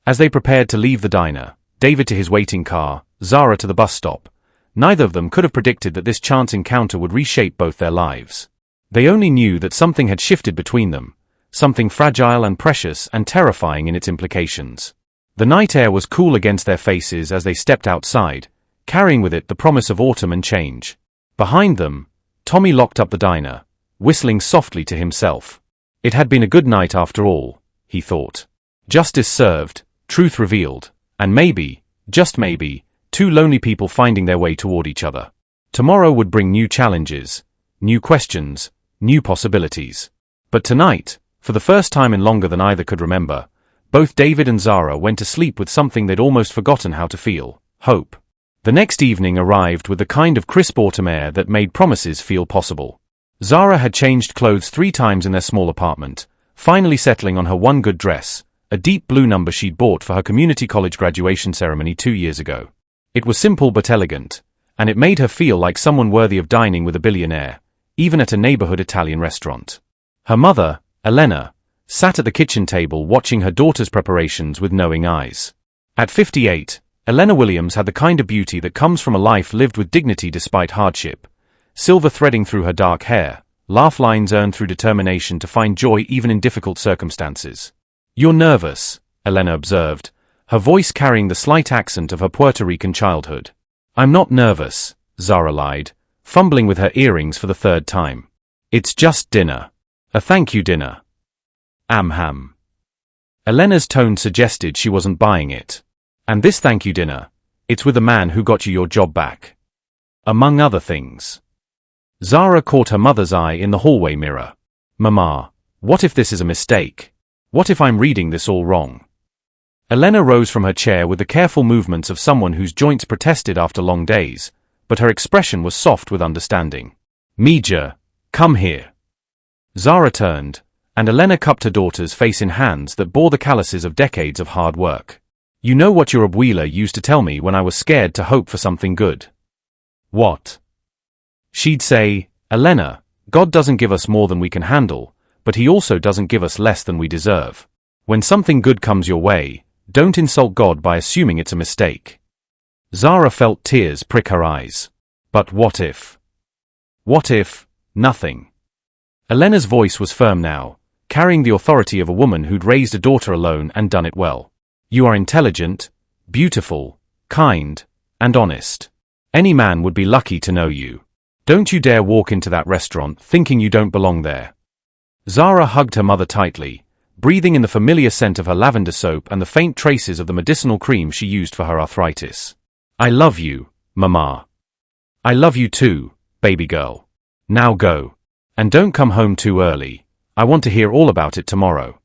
As they prepared to leave the diner, David to his waiting car, Zara to the bus stop, neither of them could have predicted that this chance encounter would reshape both their lives. They only knew that something had shifted between them, something fragile and precious and terrifying in its implications. The night air was cool against their faces as they stepped outside, carrying with it the promise of autumn and change. Behind them, Tommy locked up the diner, whistling softly to himself. It had been a good night after all, he thought. Justice served, truth revealed, and maybe, just maybe, 2 lonely people finding their way toward each other. Tomorrow would bring new challenges, new questions, new possibilities. But tonight, for the first time in longer than either could remember, both David and Zara went to sleep with something they'd almost forgotten how to feel: hope. The next evening arrived with the kind of crisp autumn air that made promises feel possible. Zara had changed clothes 3 times in their small apartment, finally settling on her one good dress, a deep blue number she'd bought for her community college graduation ceremony 2 years ago. It was simple but elegant, and it made her feel like someone worthy of dining with a billionaire, even at a neighborhood Italian restaurant. Her mother, Elena, sat at the kitchen table watching her daughter's preparations with knowing eyes. At 58, Elena Williams had the kind of beauty that comes from a life lived with dignity despite hardship, silver threading through her dark hair, laugh lines earned through determination to find joy even in difficult circumstances. You're nervous, Elena observed, her voice carrying the slight accent of her Puerto Rican childhood. I'm not nervous, Zara lied, fumbling with her earrings for the third time. It's just dinner. A thank you dinner. Ham. Elena's tone suggested she wasn't buying it. And this thank you dinner, it's with a man who got you your job back. Among other things. Zara caught her mother's eye in the hallway mirror. Mama, what if this is a mistake? What if I'm reading this all wrong? Elena rose from her chair with the careful movements of someone whose joints protested after long days, but her expression was soft with understanding. Mija, come here. Zara turned, and Elena cupped her daughter's face in hands that bore the calluses of decades of hard work. You know what your abuela used to tell me when I was scared to hope for something good? What? She'd say, Elena, God doesn't give us more than we can handle, but He also doesn't give us less than we deserve. When something good comes your way, don't insult God by assuming it's a mistake. Zara felt tears prick her eyes. But what if? What if, nothing? Elena's voice was firm now, carrying the authority of a woman who'd raised a daughter alone and done it well. You are intelligent, beautiful, kind, and honest. Any man would be lucky to know you. Don't you dare walk into that restaurant thinking you don't belong there. Zara hugged her mother tightly, breathing in the familiar scent of her lavender soap and the faint traces of the medicinal cream she used for her arthritis. I love you, Mama. I love you too, baby girl. Now go. And don't come home too early. I want to hear all about it tomorrow.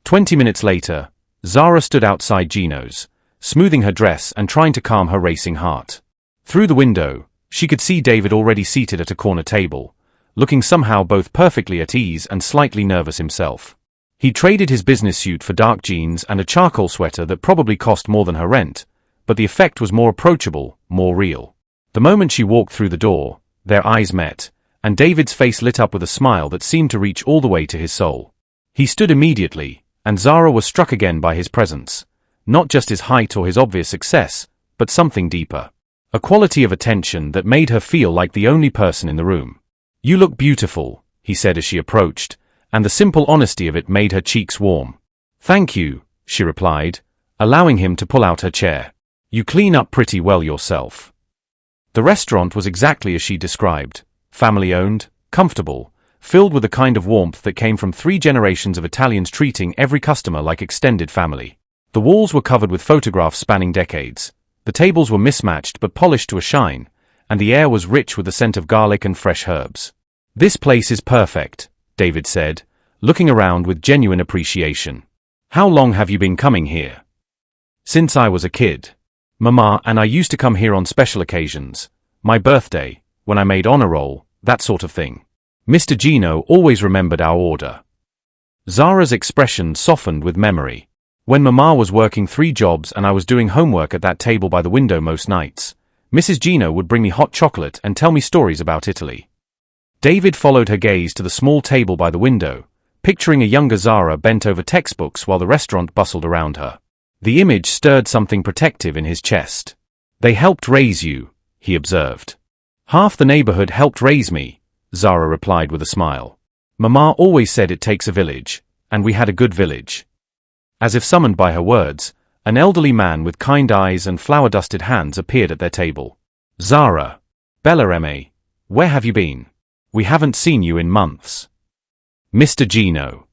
20 minutes later, Zara stood outside Gino's, smoothing her dress and trying to calm her racing heart. Through the window, she could see David already seated at a corner table, looking somehow both perfectly at ease and slightly nervous himself. He traded his business suit for dark jeans and a charcoal sweater that probably cost more than her rent, but the effect was more approachable, more real. The moment she walked through the door, their eyes met, and David's face lit up with a smile that seemed to reach all the way to his soul. He stood immediately, and Zara was struck again by his presence, not just his height or his obvious success, but something deeper. A quality of attention that made her feel like the only person in the room. You look beautiful, he said as she approached, and the simple honesty of it made her cheeks warm. Thank you, she replied, allowing him to pull out her chair. You clean up pretty well yourself. The restaurant was exactly as she described, family-owned, comfortable, filled with the kind of warmth that came from 3 generations of Italians treating every customer like extended family. The walls were covered with photographs spanning decades. The tables were mismatched but polished to a shine, and the air was rich with the scent of garlic and fresh herbs. This place is perfect, David said, looking around with genuine appreciation. How long have you been coming here? Since I was a kid. Mama and I used to come here on special occasions, my birthday, when I made honor roll, that sort of thing. Mr. Gino always remembered our order. Zara's expression softened with memory. When Mama was working 3 jobs and I was doing homework at that table by the window most nights, Mrs. Gino would bring me hot chocolate and tell me stories about Italy. David followed her gaze to the small table by the window, picturing a younger Zara bent over textbooks while the restaurant bustled around her. The image stirred something protective in his chest. They helped raise you, he observed. Half the neighborhood helped raise me, Zara replied with a smile. Mama always said it takes a village, and we had a good village. As if summoned by her words, an elderly man with kind eyes and flour-dusted hands appeared at their table. Zara. Bella M.A. Where have you been? We haven't seen you in months. Mr. Gino.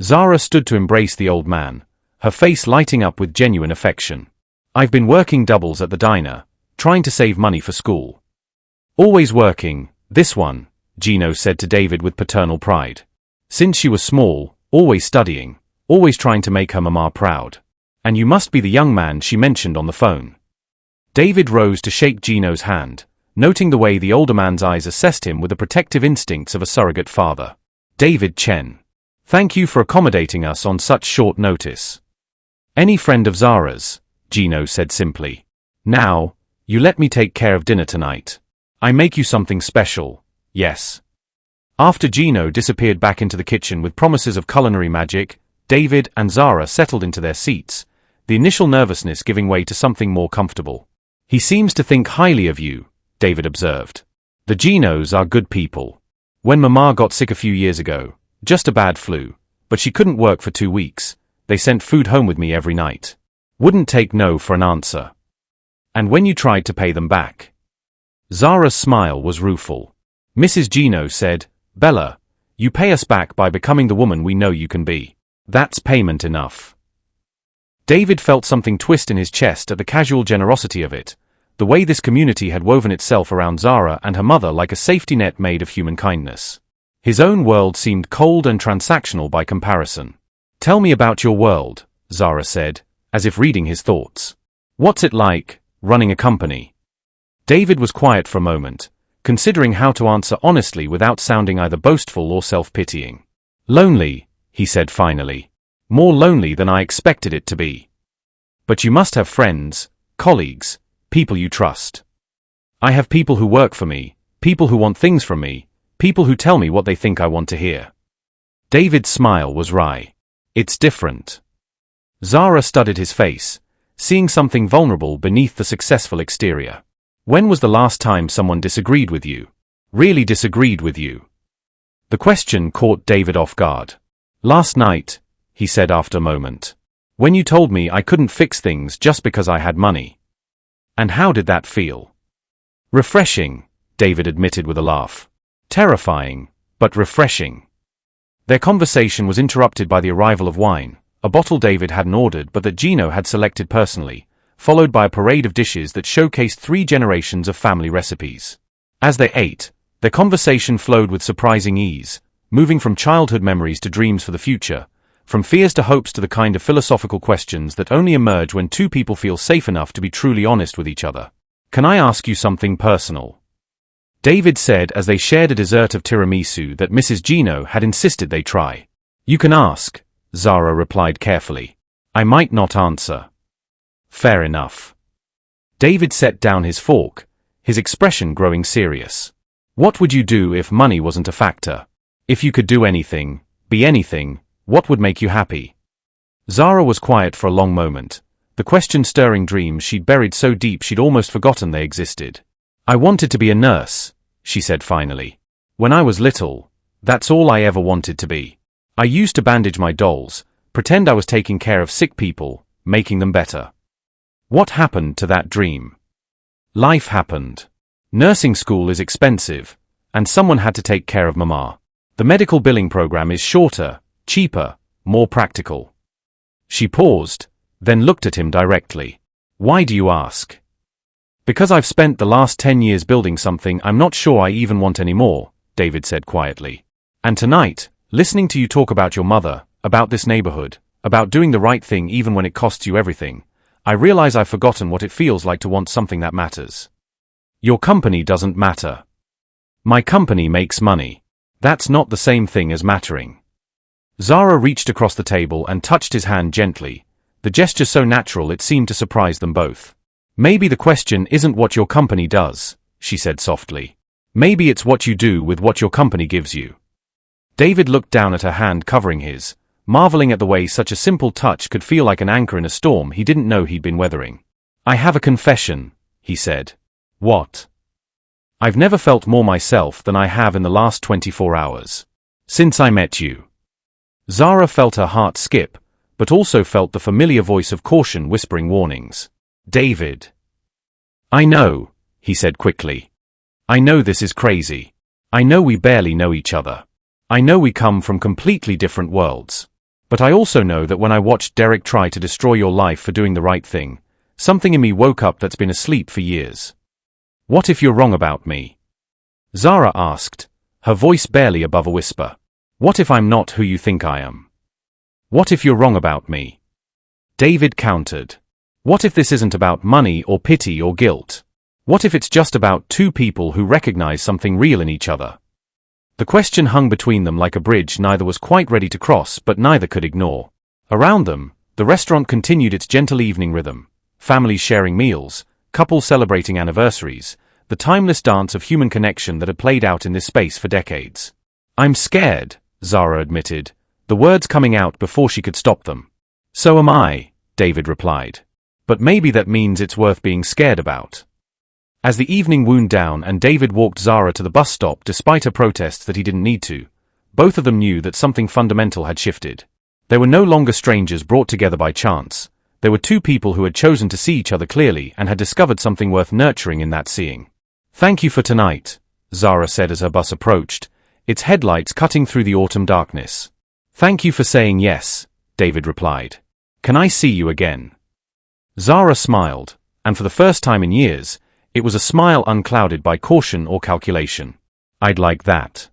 Zara stood to embrace the old man, her face lighting up with genuine affection. I've been working doubles at the diner, trying to save money for school. Always working, this one, Gino said to David with paternal pride. Since she was small, always studying, always trying to make her mama proud. And you must be the young man she mentioned on the phone. David rose to shake Gino's hand, noting the way the older man's eyes assessed him with the protective instincts of a surrogate father. David Chen. Thank you for accommodating us on such short notice. Any friend of Zara's, Gino said simply. Now, you let me take care of dinner tonight. I make you something special, yes. After Gino disappeared back into the kitchen with promises of culinary magic, David and Zara settled into their seats, the initial nervousness giving way to something more comfortable. He seems to think highly of you, David observed. The Ginos are good people. When Mama got sick a few years ago, just a bad flu, but she couldn't work for 2 weeks, they sent food home with me every night. Wouldn't take no for an answer. And when you tried to pay them back? Zara's smile was rueful. Mrs. Gino said, Bella, you pay us back by becoming the woman we know you can be. That's payment enough. David felt something twist in his chest at the casual generosity of it, the way this community had woven itself around Zara and her mother like a safety net made of human kindness. His own world seemed cold and transactional by comparison. Tell me about your world, Zara said, as if reading his thoughts. What's it like, running a company? David was quiet for a moment, considering how to answer honestly without sounding either boastful or self-pitying. Lonely, he said finally. More lonely than I expected it to be. But you must have friends, colleagues, people you trust. I have people who work for me, people who want things from me, people who tell me what they think I want to hear. David's smile was wry. It's different. Zara studied his face, seeing something vulnerable beneath the successful exterior. When was the last time someone disagreed with you? Really disagreed with you? The question caught David off guard. Last night, he said after a moment. When you told me I couldn't fix things just because I had money. And how did that feel? Refreshing, David admitted with a laugh. Terrifying, but refreshing. Their conversation was interrupted by the arrival of wine, a bottle David hadn't ordered but that Gino had selected personally, followed by a parade of dishes that showcased 3 generations of family recipes. As they ate, their conversation flowed with surprising ease, moving from childhood memories to dreams for the future, from fears to hopes to the kind of philosophical questions that only emerge when 2 people feel safe enough to be truly honest with each other. Can I ask you something personal? David said as they shared a dessert of tiramisu that Mrs. Gino had insisted they try. You can ask, Zara replied carefully. I might not answer. Fair enough. David set down his fork, his expression growing serious. What would you do if money wasn't a factor? If you could do anything, be anything, what would make you happy? Zara was quiet for a long moment, the question stirring dreams she'd buried so deep she'd almost forgotten they existed. I wanted to be a nurse, she said finally. When I was little, that's all I ever wanted to be. I used to bandage my dolls, pretend I was taking care of sick people, making them better. What happened to that dream? Life happened. Nursing school is expensive, and someone had to take care of Mama. The medical billing program is shorter, cheaper, more practical. She paused, then looked at him directly. Why do you ask? Because I've spent the last 10 years building something I'm not sure I even want anymore, David said quietly. And tonight, listening to you talk about your mother, about this neighborhood, about doing the right thing even when it costs you everything, I realize I've forgotten what it feels like to want something that matters. Your company doesn't matter. My company makes money. That's not the same thing as mattering. Zara reached across the table and touched his hand gently, the gesture so natural it seemed to surprise them both. Maybe the question isn't what your company does, she said softly. Maybe it's what you do with what your company gives you. David looked down at her hand covering his, marveling at the way such a simple touch could feel like an anchor in a storm he didn't know he'd been weathering. I have a confession, he said. What? I've never felt more myself than I have in the last 24 hours. Since I met you. Zara felt her heart skip, but also felt the familiar voice of caution whispering warnings. David. I know, he said quickly. I know this is crazy. I know we barely know each other. I know we come from completely different worlds. But I also know that when I watched Derek try to destroy your life for doing the right thing, something in me woke up that's been asleep for years. What if you're wrong about me? Zara asked, her voice barely above a whisper. What if I'm not who you think I am? What if you're wrong about me? David countered. What if this isn't about money or pity or guilt? What if it's just about 2 people who recognize something real in each other? The question hung between them like a bridge neither was quite ready to cross but neither could ignore. Around them, the restaurant continued its gentle evening rhythm, families sharing meals, couples celebrating anniversaries, the timeless dance of human connection that had played out in this space for decades. I'm scared, Zara admitted, the words coming out before she could stop them. So am I, David replied. But maybe that means it's worth being scared about. As the evening wound down and David walked Zara to the bus stop despite her protests that he didn't need to, both of them knew that something fundamental had shifted. They were no longer strangers brought together by chance. They were two people who had chosen to see each other clearly and had discovered something worth nurturing in that seeing. "Thank you for tonight," Zara said as her bus approached, its headlights cutting through the autumn darkness. "Thank you for saying yes," David replied. "Can I see you again?" Zara smiled, and for the first time in years, it was a smile unclouded by caution or calculation. "I'd like that."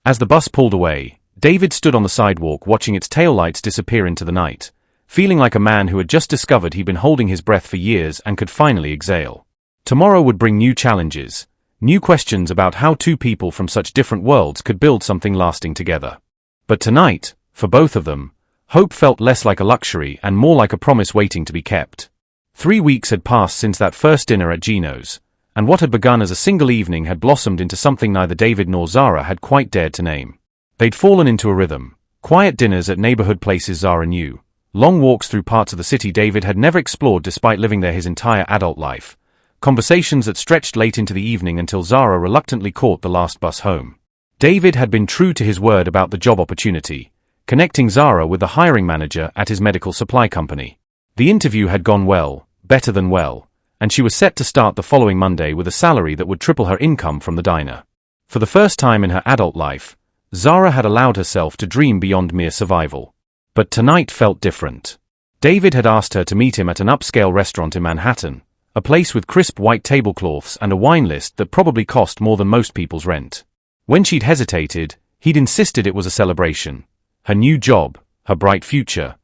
As the bus pulled away, David stood on the sidewalk watching its taillights disappear into the night, feeling like a man who had just discovered he'd been holding his breath for years and could finally exhale. Tomorrow would bring new challenges, new questions about how two people from such different worlds could build something lasting together. But tonight, for both of them, hope felt less like a luxury and more like a promise waiting to be kept. 3 weeks had passed since that first dinner at Gino's, and what had begun as a single evening had blossomed into something neither David nor Zara had quite dared to name. They'd fallen into a rhythm: quiet dinners at neighborhood places Zara knew, long walks through parts of the city David had never explored despite living there his entire adult life, conversations that stretched late into the evening until Zara reluctantly caught the last bus home. David had been true to his word about the job opportunity, connecting Zara with the hiring manager at his medical supply company. The interview had gone well, better than well, and she was set to start the following Monday with a salary that would triple her income from the diner. For the first time in her adult life, Zara had allowed herself to dream beyond mere survival. But tonight felt different. David had asked her to meet him at an upscale restaurant in Manhattan, a place with crisp white tablecloths and a wine list that probably cost more than most people's rent. When she'd hesitated, he'd insisted it was a celebration. Her new job, her bright future,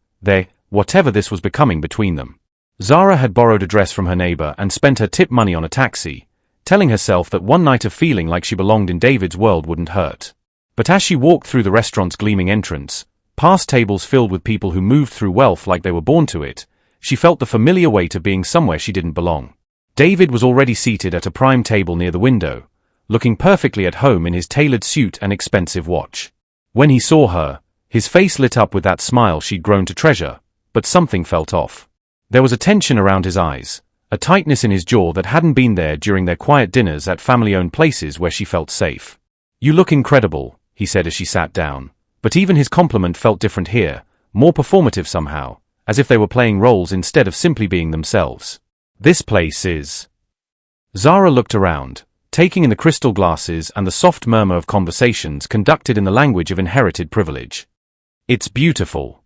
whatever this was becoming between them. Zara had borrowed a dress from her neighbor and spent her tip money on a taxi, telling herself that one night of feeling like she belonged in David's world wouldn't hurt. But as she walked through the restaurant's gleaming entrance, past tables filled with people who moved through wealth like they were born to it, she felt the familiar weight of being somewhere she didn't belong. David was already seated at a prime table near the window, looking perfectly at home in his tailored suit and expensive watch. When he saw her, his face lit up with that smile she'd grown to treasure, but something felt off. There was a tension around his eyes, a tightness in his jaw that hadn't been there during their quiet dinners at family-owned places where she felt safe. "You look incredible," he said as she sat down, but even his compliment felt different here, more performative somehow, as if they were playing roles instead of simply being themselves. "This place is..." Zara looked around, taking in the crystal glasses and the soft murmur of conversations conducted in the language of inherited privilege. "It's beautiful."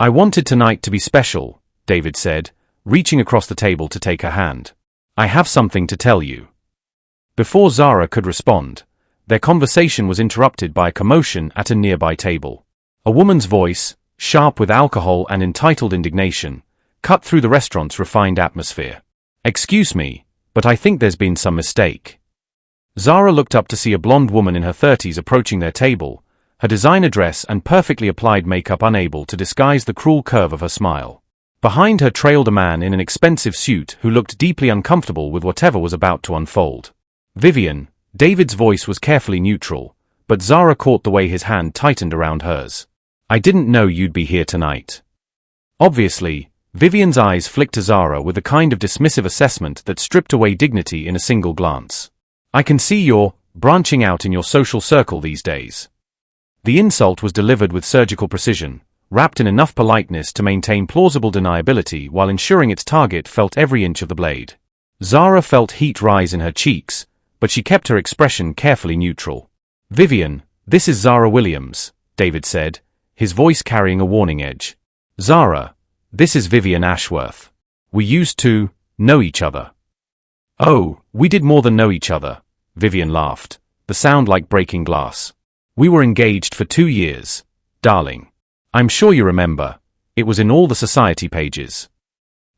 "I wanted tonight to be special," David said, reaching across the table to take her hand. "I have something to tell you." Before Zara could respond, their conversation was interrupted by a commotion at a nearby table. A woman's voice, sharp with alcohol and entitled indignation, cut through the restaurant's refined atmosphere. "Excuse me, but I think there's been some mistake." Zara looked up to see a blonde woman in her 30s approaching their table, her designer dress and perfectly applied makeup unable to disguise the cruel curve of her smile. Behind her trailed a man in an expensive suit who looked deeply uncomfortable with whatever was about to unfold. "Vivian," David's voice was carefully neutral, but Zara caught the way his hand tightened around hers. "I didn't know you'd be here tonight." Obviously, Vivian's eyes flicked to Zara with the kind of dismissive assessment that stripped away dignity in a single glance. "I can see you're branching out in your social circle these days." The insult was delivered with surgical precision, wrapped in enough politeness to maintain plausible deniability while ensuring its target felt every inch of the blade. Zara felt heat rise in her cheeks, but she kept her expression carefully neutral. "Vivian, this is Zara Williams," David said, his voice carrying a warning edge. "Zara, this is Vivian Ashworth. We used to know each other." "Oh, we did more than know each other," Vivian laughed, the sound like breaking glass. "We were engaged for 2 years, darling. I'm sure you remember. It was in all the society pages."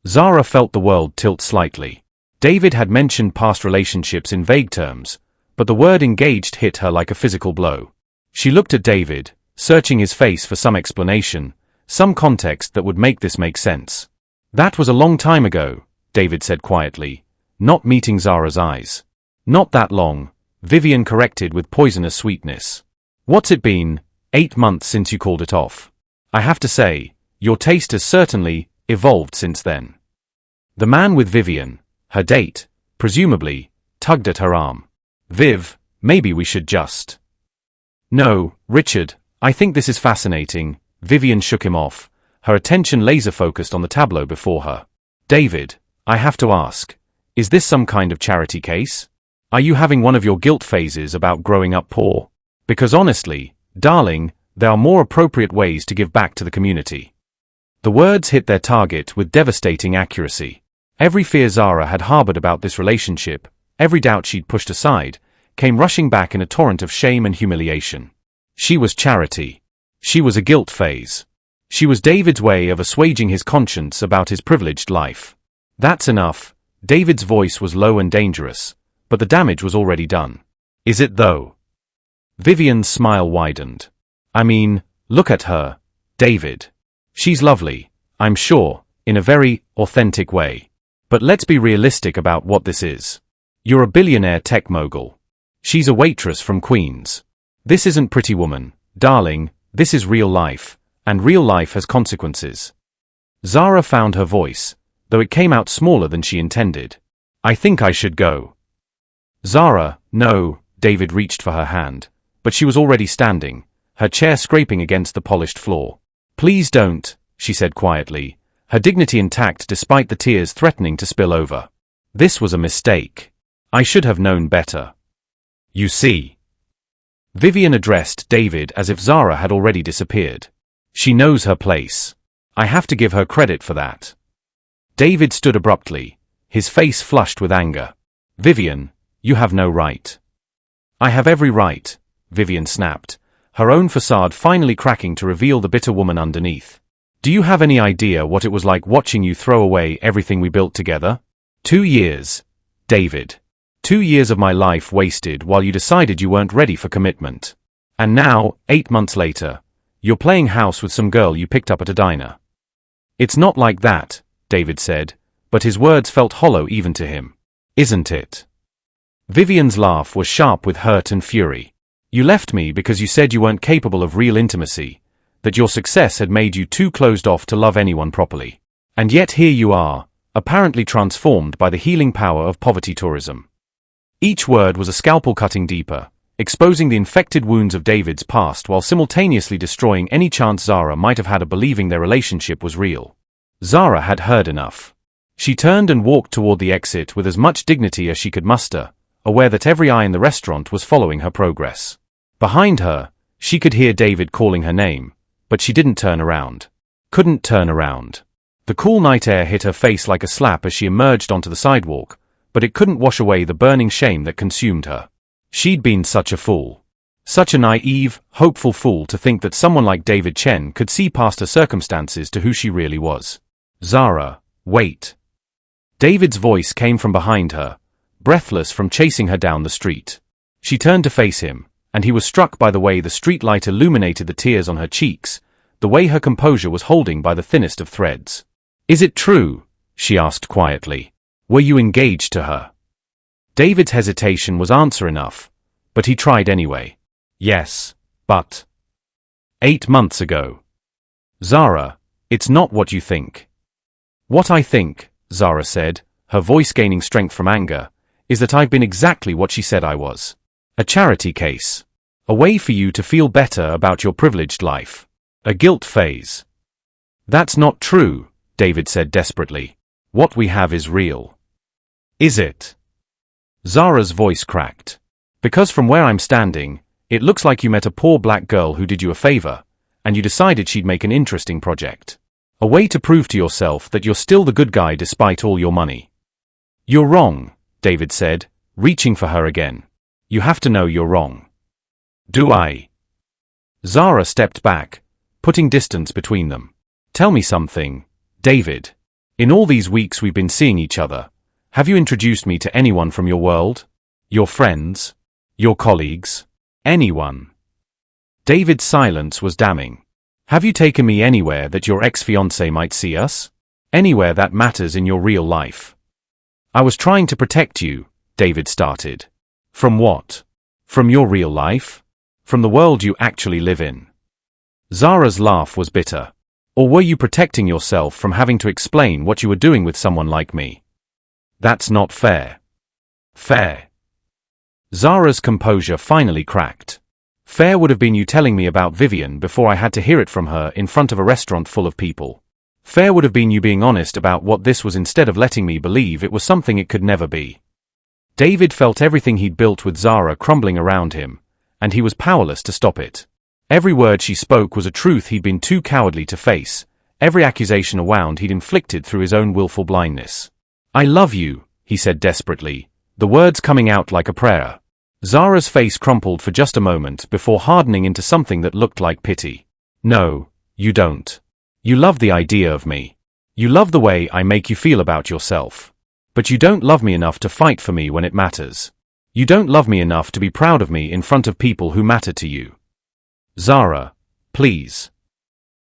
Zara felt the world tilt slightly. David had mentioned past relationships in vague terms, but the word engaged hit her like a physical blow. She looked at David, searching his face for some explanation, some context that would make this make sense. "That was a long time ago," David said quietly, not meeting Zara's eyes. "Not that long," Vivian corrected with poisonous sweetness. "What's it been? 8 months since you called it off. I have to say, your taste has certainly evolved since then." The man with Vivian, her date, presumably, tugged at her arm. Viv, maybe we should just. No, Richard, I think this is fascinating. Vivian shook him off, her attention laser-focused on the tableau before her. David, I have to ask, is this some kind of charity case? Are you having one of your guilt phases about growing up poor? Because honestly, darling, there are more appropriate ways to give back to the community. The words hit their target with devastating accuracy. Every fear Zara had harbored about this relationship, every doubt she'd pushed aside, came rushing back in a torrent of shame and humiliation. She was charity. She was a guilt phase. She was David's way of assuaging his conscience about his privileged life. That's enough. David's voice was low and dangerous, but the damage was already done. Is it though? Vivian's smile widened. I mean, look at her, David. She's lovely, I'm sure, in a very authentic way. But let's be realistic about what this is. You're a billionaire tech mogul. She's a waitress from Queens. This isn't Pretty Woman, darling, this is real life, and real life has consequences. Zara found her voice, though it came out smaller than she intended. I think I should go. Zara, no, David reached for her hand, but she was already standing, her chair scraping against the polished floor. Please don't, she said quietly, her dignity intact despite the tears threatening to spill over. This was a mistake. I should have known better. You see. Vivian addressed David as if Zara had already disappeared. She knows her place. I have to give her credit for that. David stood abruptly, his face flushed with anger. Vivian, you have no right. I have every right, Vivian snapped, her own facade finally cracking to reveal the bitter woman underneath. Do you have any idea what it was like watching you throw away everything we built together? 2 years, David. 2 years of my life wasted while you decided you weren't ready for commitment. And now, 8 months later, you're playing house with some girl you picked up at a diner. It's not like that, David said, but his words felt hollow even to him. Isn't it? Vivian's laugh was sharp with hurt and fury. You left me because you said you weren't capable of real intimacy, that your success had made you too closed off to love anyone properly. And yet here you are, apparently transformed by the healing power of poverty tourism. Each word was a scalpel cutting deeper, exposing the infected wounds of David's past while simultaneously destroying any chance Zara might have had of believing their relationship was real. Zara had heard enough. She turned and walked toward the exit with as much dignity as she could muster, aware that every eye in the restaurant was following her progress. Behind her, she could hear David calling her name, but she didn't turn around. Couldn't turn around. The cool night air hit her face like a slap as she emerged onto the sidewalk, but it couldn't wash away the burning shame that consumed her. She'd been such a fool. Such a naive, hopeful fool to think that someone like David Chen could see past her circumstances to who she really was. Zara, wait. David's voice came from behind her, breathless from chasing her down the street. She turned to face him, and he was struck by the way the streetlight illuminated the tears on her cheeks, the way her composure was holding by the thinnest of threads. Is it true? She asked quietly. Were you engaged to her? David's hesitation was answer enough, but he tried anyway. Yes, but 8 months ago. Zara, it's not what you think. What I think, Zara said, her voice gaining strength from anger, is that I've been exactly what she said I was. A charity case. A way for you to feel better about your privileged life. A guilt phase. That's not true, David said desperately. What we have is real. Is it? Zara's voice cracked. Because from where I'm standing, it looks like you met a poor black girl who did you a favor, and you decided she'd make an interesting project. A way to prove to yourself that you're still the good guy despite all your money. You're wrong, David said, reaching for her again. You have to know you're wrong. Do I? Zara stepped back, putting distance between them. Tell me something, David. In all these weeks we've been seeing each other, have you introduced me to anyone from your world? Your friends? Your colleagues? Anyone? David's silence was damning. Have you taken me anywhere that your ex-fiancé might see us? Anywhere that matters in your real life? I was trying to protect you, David started. From what? From your real life? From the world you actually live in? Zara's laugh was bitter. Or were you protecting yourself from having to explain what you were doing with someone like me? That's not fair. Fair. Zara's composure finally cracked. Fair would have been you telling me about Vivian before I had to hear it from her in front of a restaurant full of people. Fair would have been you being honest about what this was instead of letting me believe it was something it could never be. David felt everything he'd built with Zara crumbling around him, and he was powerless to stop it. Every word she spoke was a truth he'd been too cowardly to face, every accusation a wound he'd inflicted through his own willful blindness. "I love you," he said desperately, the words coming out like a prayer. Zara's face crumpled for just a moment before hardening into something that looked like pity. "No, you don't. You love the idea of me. You love the way I make you feel about yourself. But you don't love me enough to fight for me when it matters. You don't love me enough to be proud of me in front of people who matter to you. Zara, please.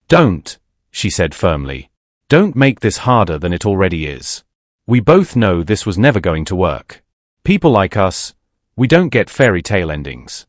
Don't," she said firmly. "Don't make this harder than it already is. We both know this was never going to work. People like us, we don't get fairy tale endings."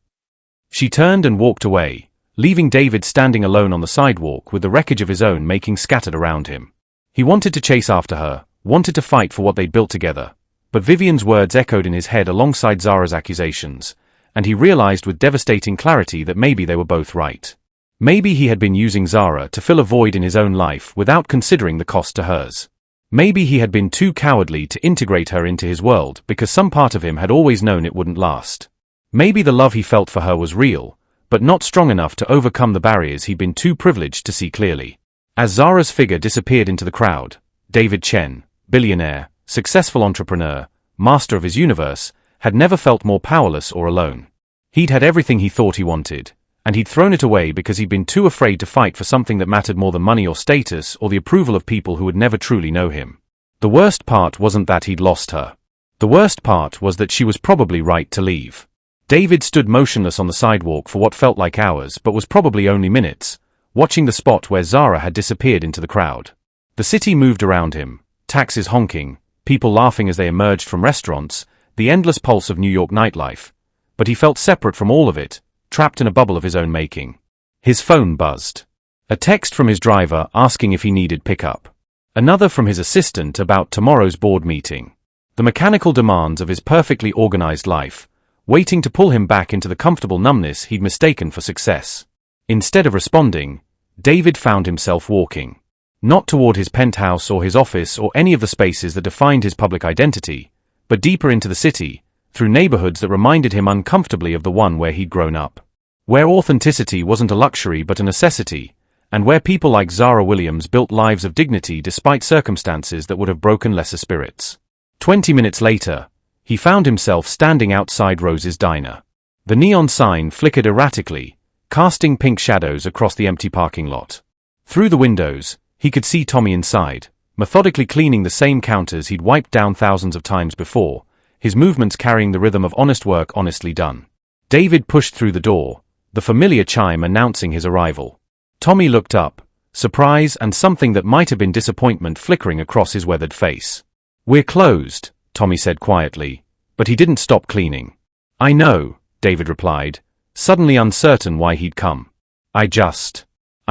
She turned and walked away, leaving David standing alone on the sidewalk with the wreckage of his own making scattered around him. He wanted to chase after her, wanted to fight for what they'd built together, but Vivian's words echoed in his head alongside Zara's accusations, and he realized with devastating clarity that maybe they were both right. Maybe he had been using Zara to fill a void in his own life without considering the cost to hers. Maybe he had been too cowardly to integrate her into his world because some part of him had always known it wouldn't last. Maybe the love he felt for her was real, but not strong enough to overcome the barriers he'd been too privileged to see clearly. As Zara's figure disappeared into the crowd, David Chen, billionaire, successful entrepreneur, master of his universe, had never felt more powerless or alone. He'd had everything he thought he wanted, and he'd thrown it away because he'd been too afraid to fight for something that mattered more than money or status or the approval of people who would never truly know him. The worst part wasn't that he'd lost her. The worst part was that she was probably right to leave. David stood motionless on the sidewalk for what felt like hours but was probably only minutes, watching the spot where Zara had disappeared into the crowd. The city moved around him, taxis honking, people laughing as they emerged from restaurants, the endless pulse of New York nightlife. But he felt separate from all of it, trapped in a bubble of his own making. His phone buzzed. A text from his driver asking if he needed pickup. Another from his assistant about tomorrow's board meeting. The mechanical demands of his perfectly organized life, waiting to pull him back into the comfortable numbness he'd mistaken for success. Instead of responding, David found himself walking. Not toward his penthouse or his office or any of the spaces that defined his public identity, but deeper into the city, through neighborhoods that reminded him uncomfortably of the one where he'd grown up. Where authenticity wasn't a luxury but a necessity, and where people like Zara Williams built lives of dignity despite circumstances that would have broken lesser spirits. 20 minutes later, he found himself standing outside Rose's diner. The neon sign flickered erratically, casting pink shadows across the empty parking lot. Through the windows, he could see Tommy inside, methodically cleaning the same counters he'd wiped down thousands of times before, his movements carrying the rhythm of honest work honestly done. David pushed through the door, the familiar chime announcing his arrival. Tommy looked up, surprise and something that might have been disappointment flickering across his weathered face. "We're closed," Tommy said quietly, but he didn't stop cleaning. "I know," David replied, suddenly uncertain why he'd come. I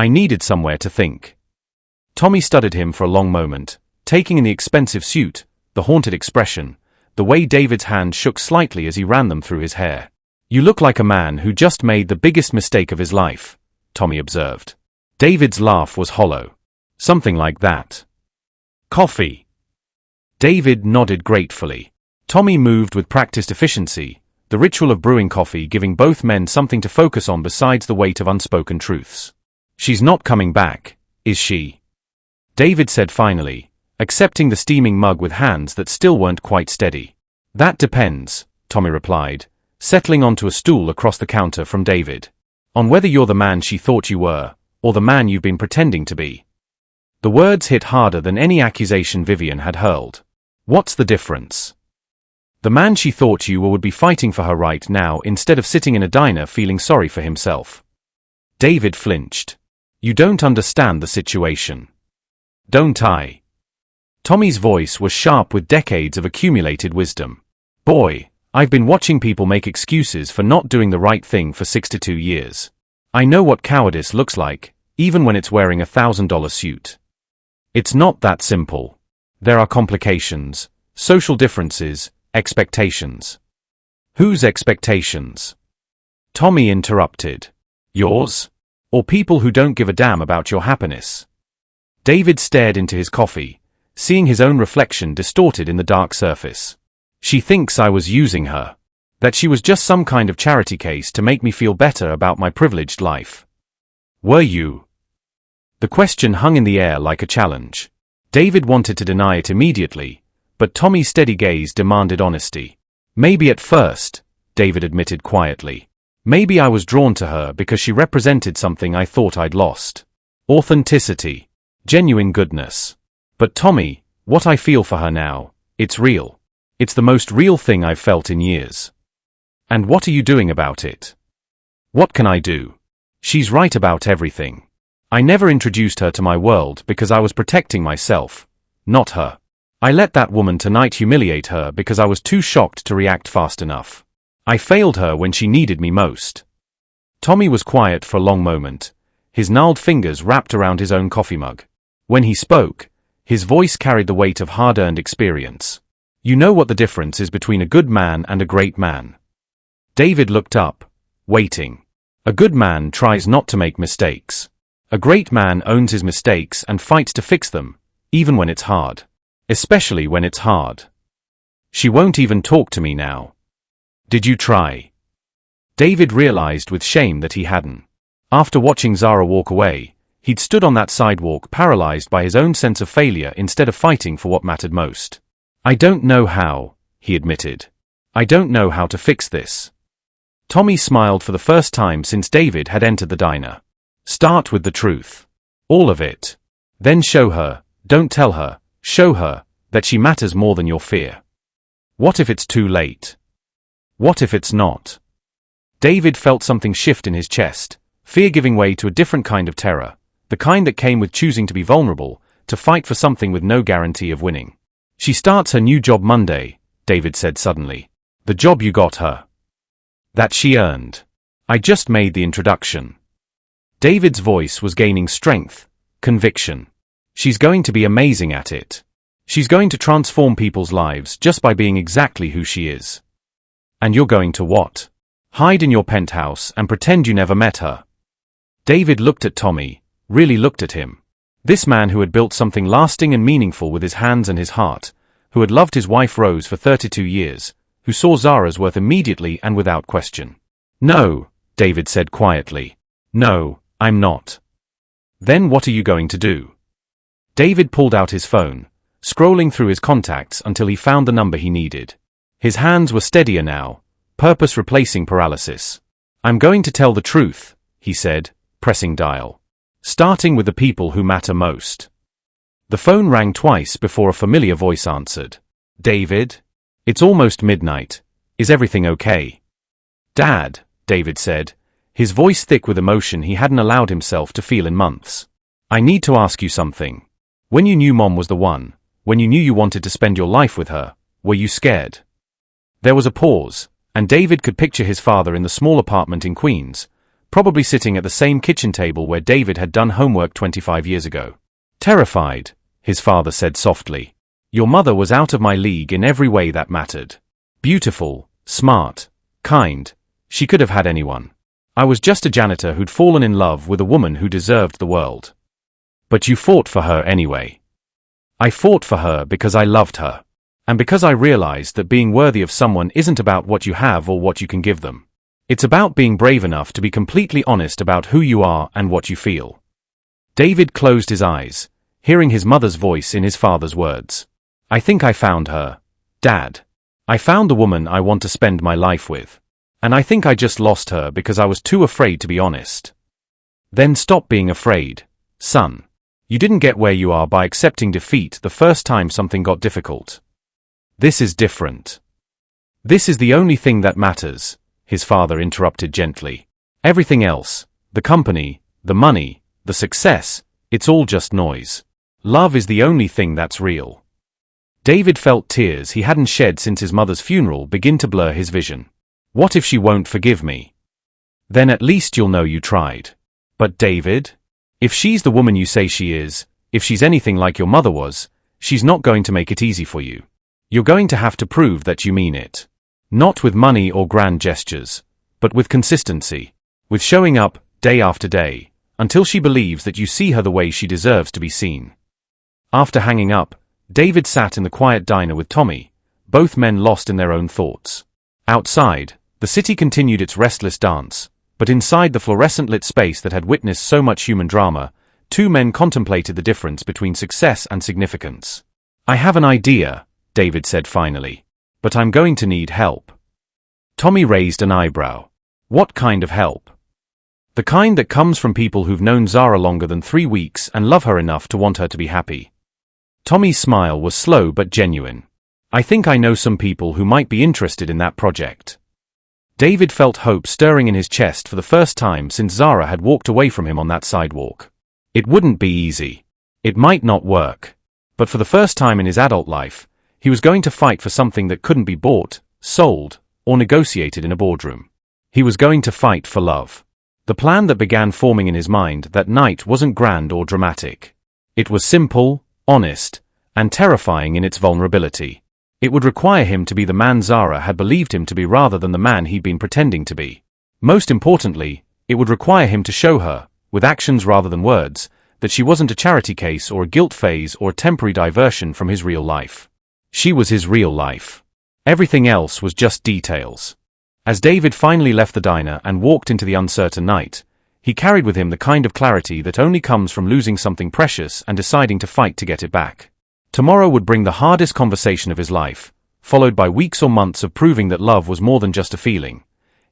needed somewhere to think." Tommy studied him for a long moment, taking in the expensive suit, the haunted expression, the way David's hand shook slightly as he ran them through his hair. "You look like a man who just made the biggest mistake of his life," Tommy observed. David's laugh was hollow. "Something like that." "Coffee." David nodded gratefully. Tommy moved with practiced efficiency, the ritual of brewing coffee giving both men something to focus on besides the weight of unspoken truths. "She's not coming back, is she?" David said finally, accepting the steaming mug with hands that still weren't quite steady. "That depends," Tommy replied, settling onto a stool across the counter from David. "On whether you're the man she thought you were, or the man you've been pretending to be." The words hit harder than any accusation Vivian had hurled. "What's the difference? The man she thought you were would be fighting for her right now instead of sitting in a diner feeling sorry for himself." David flinched. "You don't understand the situation." "Don't I?" Tommy's voice was sharp with decades of accumulated wisdom. "Boy, I've been watching people make excuses for not doing the right thing for 62 years. I know what cowardice looks like, even when it's wearing a $1,000 suit. It's not that simple. There are complications, social differences, Expectations. Whose expectations? Tommy interrupted. Yours? Or people who don't give a damn about your happiness? David stared into his coffee, seeing his own reflection distorted in the dark surface. She thinks I was using her. That she was just some kind of charity case to make me feel better about my privileged life. Were you? The question hung in the air like a challenge. David wanted to deny it immediately, but Tommy's steady gaze demanded honesty. Maybe at first, David admitted quietly. Maybe I was drawn to her because she represented something I thought I'd lost. Authenticity. Genuine goodness. But Tommy, what I feel for her now, it's real. It's the most real thing I've felt in years. And what are you doing about it? What can I do? She's right about everything. I never introduced her to my world because I was protecting myself, not her. I let that woman tonight humiliate her because I was too shocked to react fast enough. I failed her when she needed me most. Tommy was quiet for a long moment, his gnarled fingers wrapped around his own coffee mug. When he spoke, his voice carried the weight of hard-earned experience. You know what the difference is between a good man and a great man. David looked up, waiting. A good man tries not to make mistakes. A great man owns his mistakes and fights to fix them, even when it's hard. Especially when it's hard. She won't even talk to me now. Did you try? David realized with shame that he hadn't. After watching Zara walk away, he'd stood on that sidewalk paralyzed by his own sense of failure instead of fighting for what mattered most. I don't know how, he admitted. I don't know how to fix this. Tommy smiled for the first time since David had entered the diner. Start with the truth. All of it. Then show her, don't tell her, show her, that she matters more than your fear. What if it's too late? What if it's not? David felt something shift in his chest, fear giving way to a different kind of terror, the kind that came with choosing to be vulnerable, to fight for something with no guarantee of winning. She starts her new job Monday, David said suddenly. The job you got her. That she earned. I just made the introduction. David's voice was gaining strength, conviction. She's going to be amazing at it. She's going to transform people's lives just by being exactly who she is. And you're going to what? Hide in your penthouse and pretend you never met her. David looked at Tommy, really looked at him. This man who had built something lasting and meaningful with his hands and his heart, who had loved his wife Rose for 32 years, who saw Zara's worth immediately and without question. No, David said quietly. No, I'm not. Then what are you going to do? David pulled out his phone, scrolling through his contacts until he found the number he needed. His hands were steadier now, purpose replacing paralysis. I'm going to tell the truth, he said, pressing dial. Starting with the people who matter most. The phone rang twice before a familiar voice answered. David? It's almost midnight. Is everything okay? Dad, David said, his voice thick with emotion he hadn't allowed himself to feel in months. I need to ask you something. When you knew Mom was the one, when you knew you wanted to spend your life with her, were you scared? There was a pause, and David could picture his father in the small apartment in Queens, probably sitting at the same kitchen table where David had done homework 25 years ago. Terrified, his father said softly. Your mother was out of my league in every way that mattered. Beautiful, smart, kind, she could have had anyone. I was just a janitor who'd fallen in love with a woman who deserved the world. But you fought for her anyway. I fought for her because I loved her. And because I realized that being worthy of someone isn't about what you have or what you can give them. It's about being brave enough to be completely honest about who you are and what you feel. David closed his eyes, hearing his mother's voice in his father's words. I think I found her, Dad. I found the woman I want to spend my life with. And I think I just lost her because I was too afraid to be honest. Then stop being afraid, son. You didn't get where you are by accepting defeat the first time something got difficult. This is different. This is the only thing that matters, his father interrupted gently. Everything else, the company, the money, the success, it's all just noise. Love is the only thing that's real. David felt tears he hadn't shed since his mother's funeral begin to blur his vision. What if she won't forgive me? Then at least you'll know you tried. But David? If she's the woman you say she is, if she's anything like your mother was, she's not going to make it easy for you. You're going to have to prove that you mean it. Not with money or grand gestures, but with consistency. With showing up, day after day, until she believes that you see her the way she deserves to be seen. After hanging up, David sat in the quiet diner with Tommy, both men lost in their own thoughts. Outside, the city continued its restless dance, but inside the fluorescent-lit space that had witnessed so much human drama, two men contemplated the difference between success and significance. "I have an idea," David said finally, "but I'm going to need help." Tommy raised an eyebrow. "What kind of help?" "The kind that comes from people who've known Zara longer than 3 weeks and love her enough to want her to be happy." Tommy's smile was slow but genuine. "I think I know some people who might be interested in that project." David felt hope stirring in his chest for the first time since Zara had walked away from him on that sidewalk. It wouldn't be easy. It might not work. But for the first time in his adult life, he was going to fight for something that couldn't be bought, sold, or negotiated in a boardroom. He was going to fight for love. The plan that began forming in his mind that night wasn't grand or dramatic. It was simple, honest, and terrifying in its vulnerability. It would require him to be the man Zara had believed him to be rather than the man he'd been pretending to be. Most importantly, it would require him to show her, with actions rather than words, that she wasn't a charity case or a guilt phase or a temporary diversion from his real life. She was his real life. Everything else was just details. As David finally left the diner and walked into the uncertain night, he carried with him the kind of clarity that only comes from losing something precious and deciding to fight to get it back. Tomorrow would bring the hardest conversation of his life, followed by weeks or months of proving that love was more than just a feeling.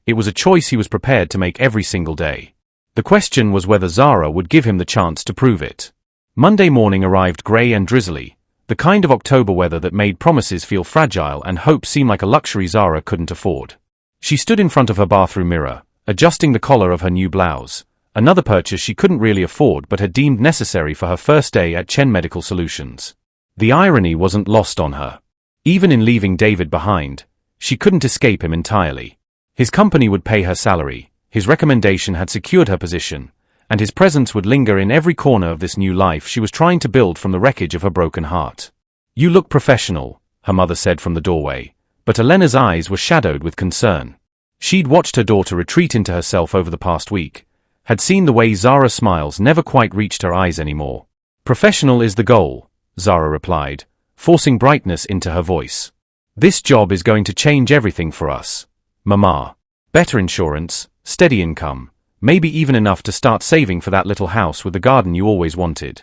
It was a choice he was prepared to make every single day. The question was whether Zara would give him the chance to prove it. Monday morning arrived grey and drizzly, the kind of October weather that made promises feel fragile and hope seem like a luxury Zara couldn't afford. She stood in front of her bathroom mirror, adjusting the collar of her new blouse, another purchase she couldn't really afford but had deemed necessary for her first day at Chen Medical Solutions. The irony wasn't lost on her. Even in leaving David behind, she couldn't escape him entirely. His company would pay her salary, his recommendation had secured her position, and his presence would linger in every corner of this new life she was trying to build from the wreckage of her broken heart. "You look professional," her mother said from the doorway, but Elena's eyes were shadowed with concern. She'd watched her daughter retreat into herself over the past week, had seen the way Zara's smiles never quite reached her eyes anymore. "Professional is the goal," Zara replied, forcing brightness into her voice. "This job is going to change everything for us, Mama. Better insurance, steady income, maybe even enough to start saving for that little house with the garden you always wanted."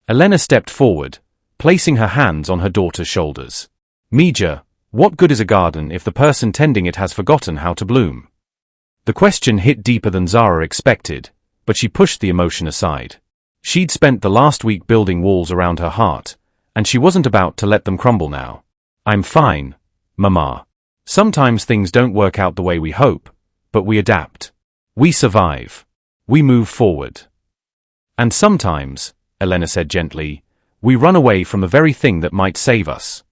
Elena stepped forward, placing her hands on her daughter's shoulders. "Mija, what good is a garden if the person tending it has forgotten how to bloom?" The question hit deeper than Zara expected, but she pushed the emotion aside. She'd spent the last week building walls around her heart, and she wasn't about to let them crumble now. "I'm fine, Mama. Sometimes things don't work out the way we hope, but we adapt. We survive. We move forward. And sometimes," Elena said gently, "we run away from the very thing that might save us."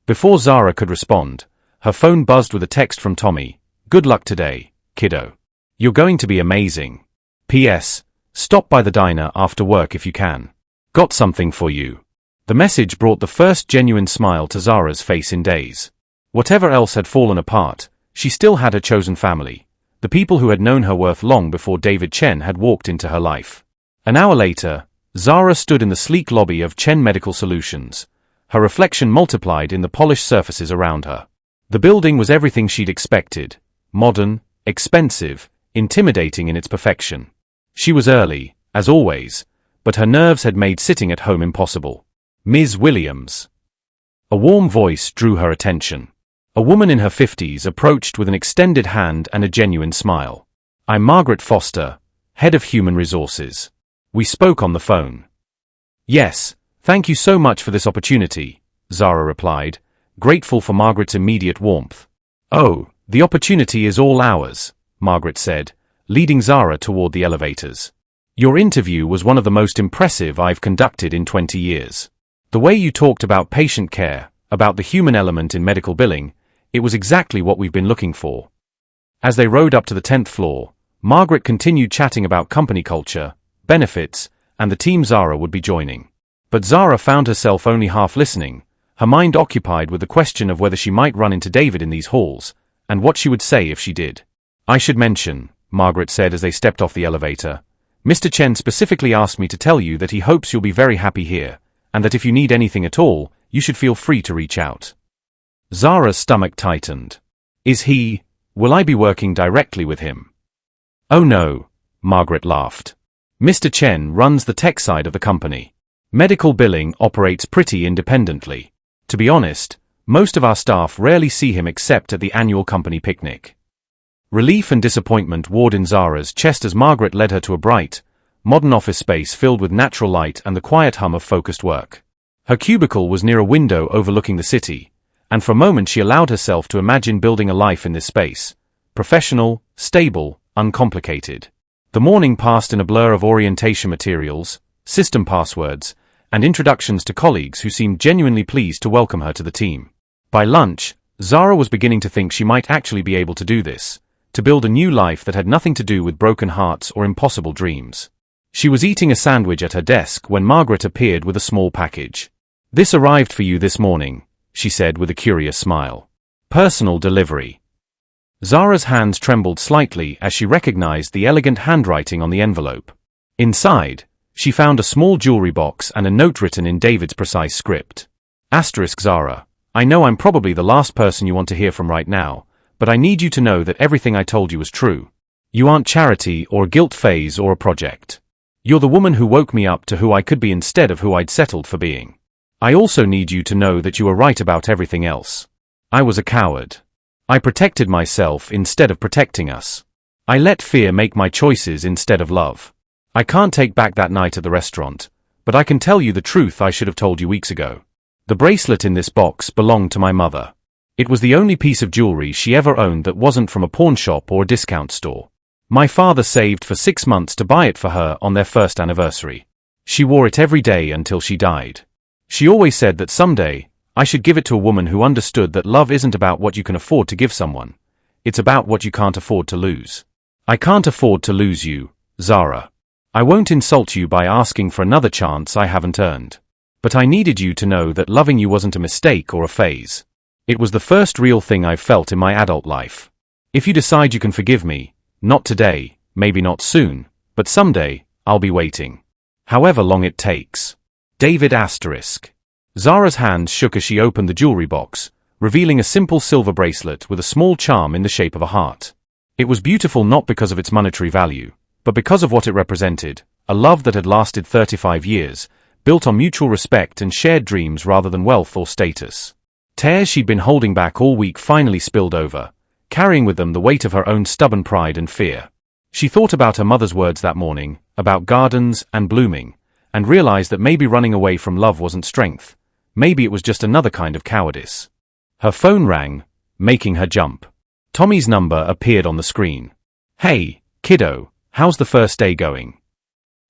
Before Zara could respond, her phone buzzed with a text from Tommy. "Good luck today, kiddo. You're going to be amazing. P.S. Stop by the diner after work if you can. Got something for you." The message brought the first genuine smile to Zara's face in days. Whatever else had fallen apart, she still had her chosen family, the people who had known her worth long before David Chen had walked into her life. An hour later, Zara stood in the sleek lobby of Chen Medical Solutions, her reflection multiplied in the polished surfaces around her. The building was everything she'd expected, modern, expensive, intimidating in its perfection. She was early, as always, but her nerves had made sitting at home impossible. "Ms. Williams." A warm voice drew her attention. A woman in her 50s approached with an extended hand and a genuine smile. "I'm Margaret Foster, Head of Human Resources. We spoke on the phone." "Yes, thank you so much for this opportunity," Zara replied, grateful for Margaret's immediate warmth. "Oh, the opportunity is all ours," Margaret said, leading Zara toward the elevators. "Your interview was one of the most impressive I've conducted in 20 years. The way you talked about patient care, about the human element in medical billing, it was exactly what we've been looking for." As they rode up to the 10th floor, Margaret continued chatting about company culture, benefits, and the team Zara would be joining. But Zara found herself only half listening, her mind occupied with the question of whether she might run into David in these halls, and what she would say if she did. "I should mention," Margaret said as they stepped off the elevator, "Mr. Chen specifically asked me to tell you that he hopes you'll be very happy here, and that if you need anything at all, you should feel free to reach out." Zara's stomach tightened. Will I be working directly with him? "Oh no," Margaret laughed. "Mr. Chen runs the tech side of the company. Medical billing operates pretty independently. To be honest, most of our staff rarely see him except at the annual company picnic." Relief and disappointment warred in Zara's chest as Margaret led her to a bright, modern office space filled with natural light and the quiet hum of focused work. Her cubicle was near a window overlooking the city, and for a moment she allowed herself to imagine building a life in this space. Professional, stable, uncomplicated. The morning passed in a blur of orientation materials, system passwords, and introductions to colleagues who seemed genuinely pleased to welcome her to the team. By lunch, Zara was beginning to think she might actually be able to do this, to build a new life that had nothing to do with broken hearts or impossible dreams. She was eating a sandwich at her desk when Margaret appeared with a small package. "This arrived for you this morning," she said with a curious smile. "Personal delivery." Zara's hands trembled slightly as she recognized the elegant handwriting on the envelope. Inside, she found a small jewelry box and a note written in David's precise script. Zara, I know I'm probably the last person you want to hear from right now, but I need you to know that everything I told you was true. You aren't charity or a guilt phase or a project. You're the woman who woke me up to who I could be instead of who I'd settled for being. I also need you to know that you were right about everything else. I was a coward. I protected myself instead of protecting us. I let fear make my choices instead of love. I can't take back that night at the restaurant, but I can tell you the truth I should have told you weeks ago. The bracelet in this box belonged to my mother. It was the only piece of jewelry she ever owned that wasn't from a pawn shop or a discount store. My father saved for 6 months to buy it for her on their first anniversary. She wore it every day until she died. She always said that someday, I should give it to a woman who understood that love isn't about what you can afford to give someone. It's about what you can't afford to lose. I can't afford to lose you, Zara. I won't insult you by asking for another chance I haven't earned. But I needed you to know that loving you wasn't a mistake or a phase. It was the first real thing I've felt in my adult life. If you decide you can forgive me, not today, maybe not soon, but someday, I'll be waiting. However long it takes. David *. Zara's hands shook as she opened the jewelry box, revealing a simple silver bracelet with a small charm in the shape of a heart. It was beautiful not because of its monetary value, but because of what it represented, a love that had lasted 35 years, built on mutual respect and shared dreams rather than wealth or status. Tears she'd been holding back all week finally spilled over, carrying with them the weight of her own stubborn pride and fear. She thought about her mother's words that morning, about gardens and blooming, and realized that maybe running away from love wasn't strength, maybe it was just another kind of cowardice. Her phone rang, making her jump. Tommy's number appeared on the screen. "Hey, kiddo, how's the first day going?"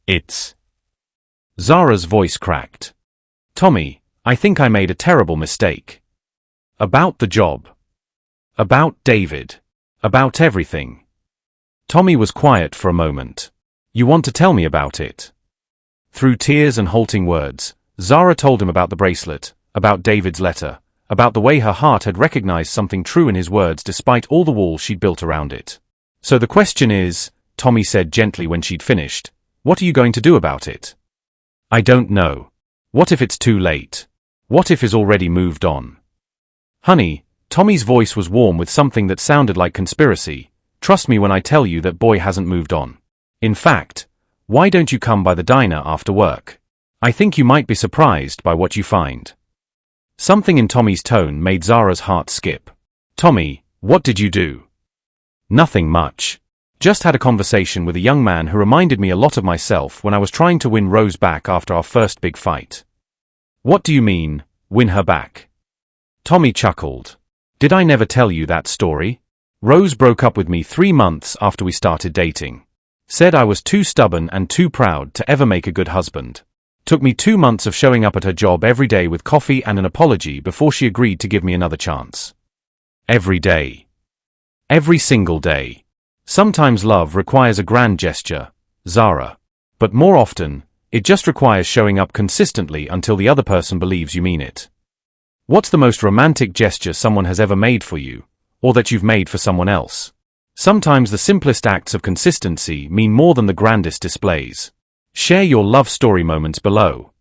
"It's..." Zara's voice cracked. "Tommy, I think I made a terrible mistake. About the job. About David. About everything." Tommy was quiet for a moment. "You want to tell me about it?" Through tears and halting words, Zara told him about the bracelet, about David's letter, about the way her heart had recognized something true in his words despite all the walls she'd built around it. "So the question is," Tommy said gently when she'd finished, "what are you going to do about it?" "I don't know. What if it's too late? What if he's already moved on?" "Honey," Tommy's voice was warm with something that sounded like conspiracy, "trust me when I tell you that boy hasn't moved on. In fact, why don't you come by the diner after work? I think you might be surprised by what you find." Something in Tommy's tone made Zara's heart skip. "Tommy, what did you do?" "Nothing much. Just had a conversation with a young man who reminded me a lot of myself when I was trying to win Rose back after our first big fight." "What do you mean, win her back?" Tommy chuckled. "Did I never tell you that story? Rose broke up with me 3 months after we started dating. Said I was too stubborn and too proud to ever make a good husband. Took me 2 months of showing up at her job every day with coffee and an apology before she agreed to give me another chance. Every day. Every single day. Sometimes love requires a grand gesture, Zara. But more often, it just requires showing up consistently until the other person believes you mean it." What's the most romantic gesture someone has ever made for you, or that you've made for someone else? Sometimes the simplest acts of consistency mean more than the grandest displays. Share your love story moments below.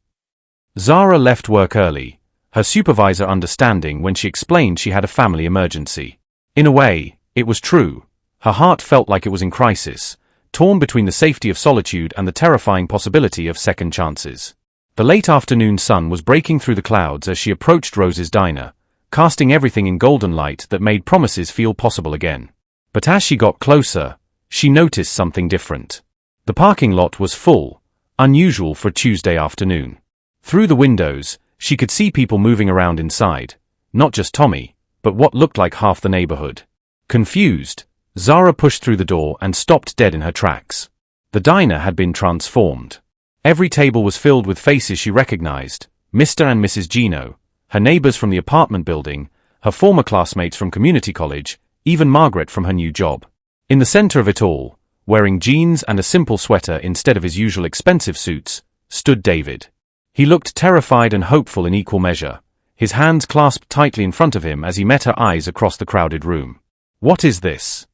Zara left work early, her supervisor understanding when she explained she had a family emergency. In a way, it was true. Her heart felt like it was in crisis, torn between the safety of solitude and the terrifying possibility of second chances. The late afternoon sun was breaking through the clouds as she approached Rose's diner, casting everything in golden light that made promises feel possible again. But as she got closer, she noticed something different. The parking lot was full, unusual for a Tuesday afternoon. Through the windows, she could see people moving around inside, not just Tommy, but what looked like half the neighborhood. Confused, Zara pushed through the door and stopped dead in her tracks. The diner had been transformed. Every table was filled with faces she recognized: Mr. and Mrs. Gino, her neighbors from the apartment building, her former classmates from community college, even Margaret from her new job. In the center of it all, wearing jeans and a simple sweater instead of his usual expensive suits, stood David. He looked terrified and hopeful in equal measure, his hands clasped tightly in front of him as he met her eyes across the crowded room. "What is this?"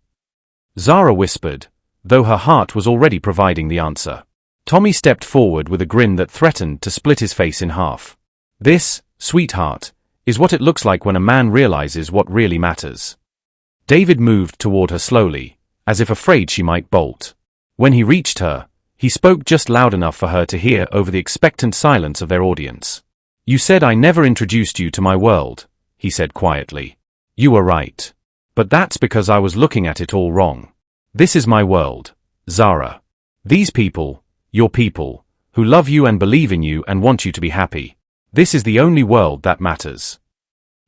Zara whispered, though her heart was already providing the answer. Tommy stepped forward with a grin that threatened to split his face in half. "This, sweetheart, is what it looks like when a man realizes what really matters." David moved toward her slowly, as if afraid she might bolt. When he reached her, he spoke just loud enough for her to hear over the expectant silence of their audience. "You said I never introduced you to my world," he said quietly. "You were right. But that's because I was looking at it all wrong. This is my world, Zara. These people, your people, who love you and believe in you and want you to be happy. This is the only world that matters."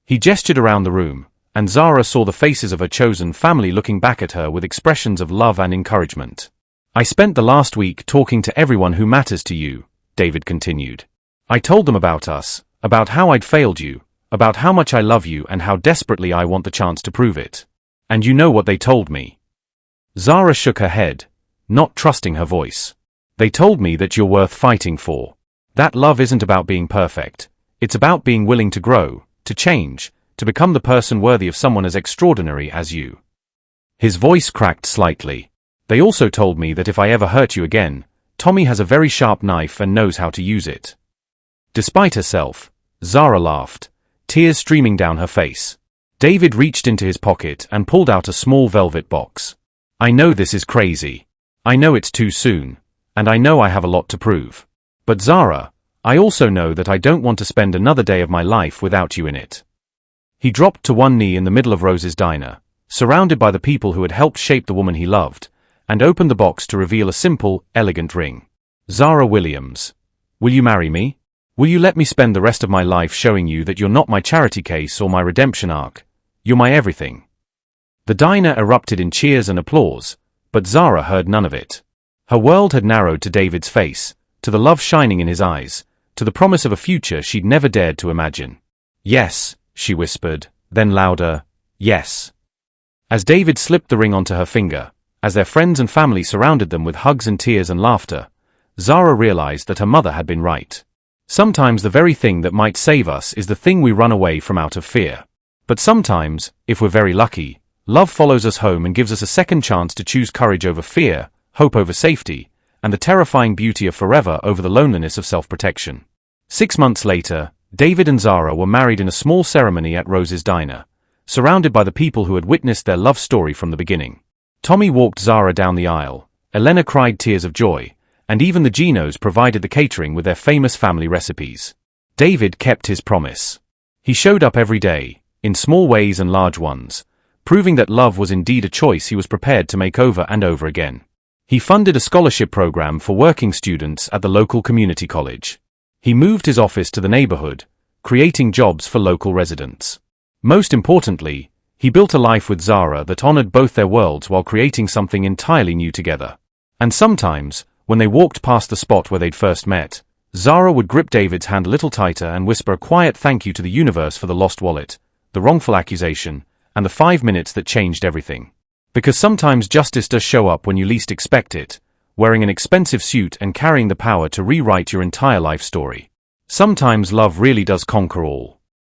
He gestured around the room, and Zara saw the faces of her chosen family looking back at her with expressions of love and encouragement. "I spent the last week talking to everyone who matters to you," David continued. "I told them about us, about how I'd failed you, about how much I love you and how desperately I want the chance to prove it. And you know what they told me?" Zara shook her head, not trusting her voice. "They told me that you're worth fighting for. That love isn't about being perfect. It's about being willing to grow, to change, to become the person worthy of someone as extraordinary as you." His voice cracked slightly. "They also told me that if I ever hurt you again, Tommy has a very sharp knife and knows how to use it." Despite herself, Zara laughed, tears streaming down her face. David reached into his pocket and pulled out a small velvet box. "I know this is crazy. I know it's too soon. And I know I have a lot to prove. But Zara, I also know that I don't want to spend another day of my life without you in it." He dropped to one knee in the middle of Rose's diner, surrounded by the people who had helped shape the woman he loved, and opened the box to reveal a simple, elegant ring. "Zara Williams, will you marry me? Will you let me spend the rest of my life showing you that you're not my charity case or my redemption arc? You're my everything." The diner erupted in cheers and applause, but Zara heard none of it. Her world had narrowed to David's face, to the love shining in his eyes, to the promise of a future she'd never dared to imagine. "Yes," she whispered, then louder, "Yes." As David slipped the ring onto her finger, as their friends and family surrounded them with hugs and tears and laughter, Zara realized that her mother had been right. Sometimes the very thing that might save us is the thing we run away from out of fear. But sometimes, if we're very lucky, love follows us home and gives us a second chance to choose courage over fear, hope over safety, and the terrifying beauty of forever over the loneliness of self-protection. 6 months later, David and Zara were married in a small ceremony at Rose's diner, surrounded by the people who had witnessed their love story from the beginning. Tommy walked Zara down the aisle, Elena cried tears of joy, and even the Ginos provided the catering with their famous family recipes. David kept his promise. He showed up every day, in small ways and large ones, proving that love was indeed a choice he was prepared to make over and over again. He funded a scholarship program for working students at the local community college. He moved his office to the neighborhood, creating jobs for local residents. Most importantly, he built a life with Zara that honored both their worlds while creating something entirely new together. And sometimes, when they walked past the spot where they'd first met, Zara would grip David's hand a little tighter and whisper a quiet thank you to the universe for the lost wallet, the wrongful accusation, and the 5 minutes that changed everything. Because sometimes justice does show up when you least expect it, wearing an expensive suit and carrying the power to rewrite your entire life story. Sometimes love really does conquer all.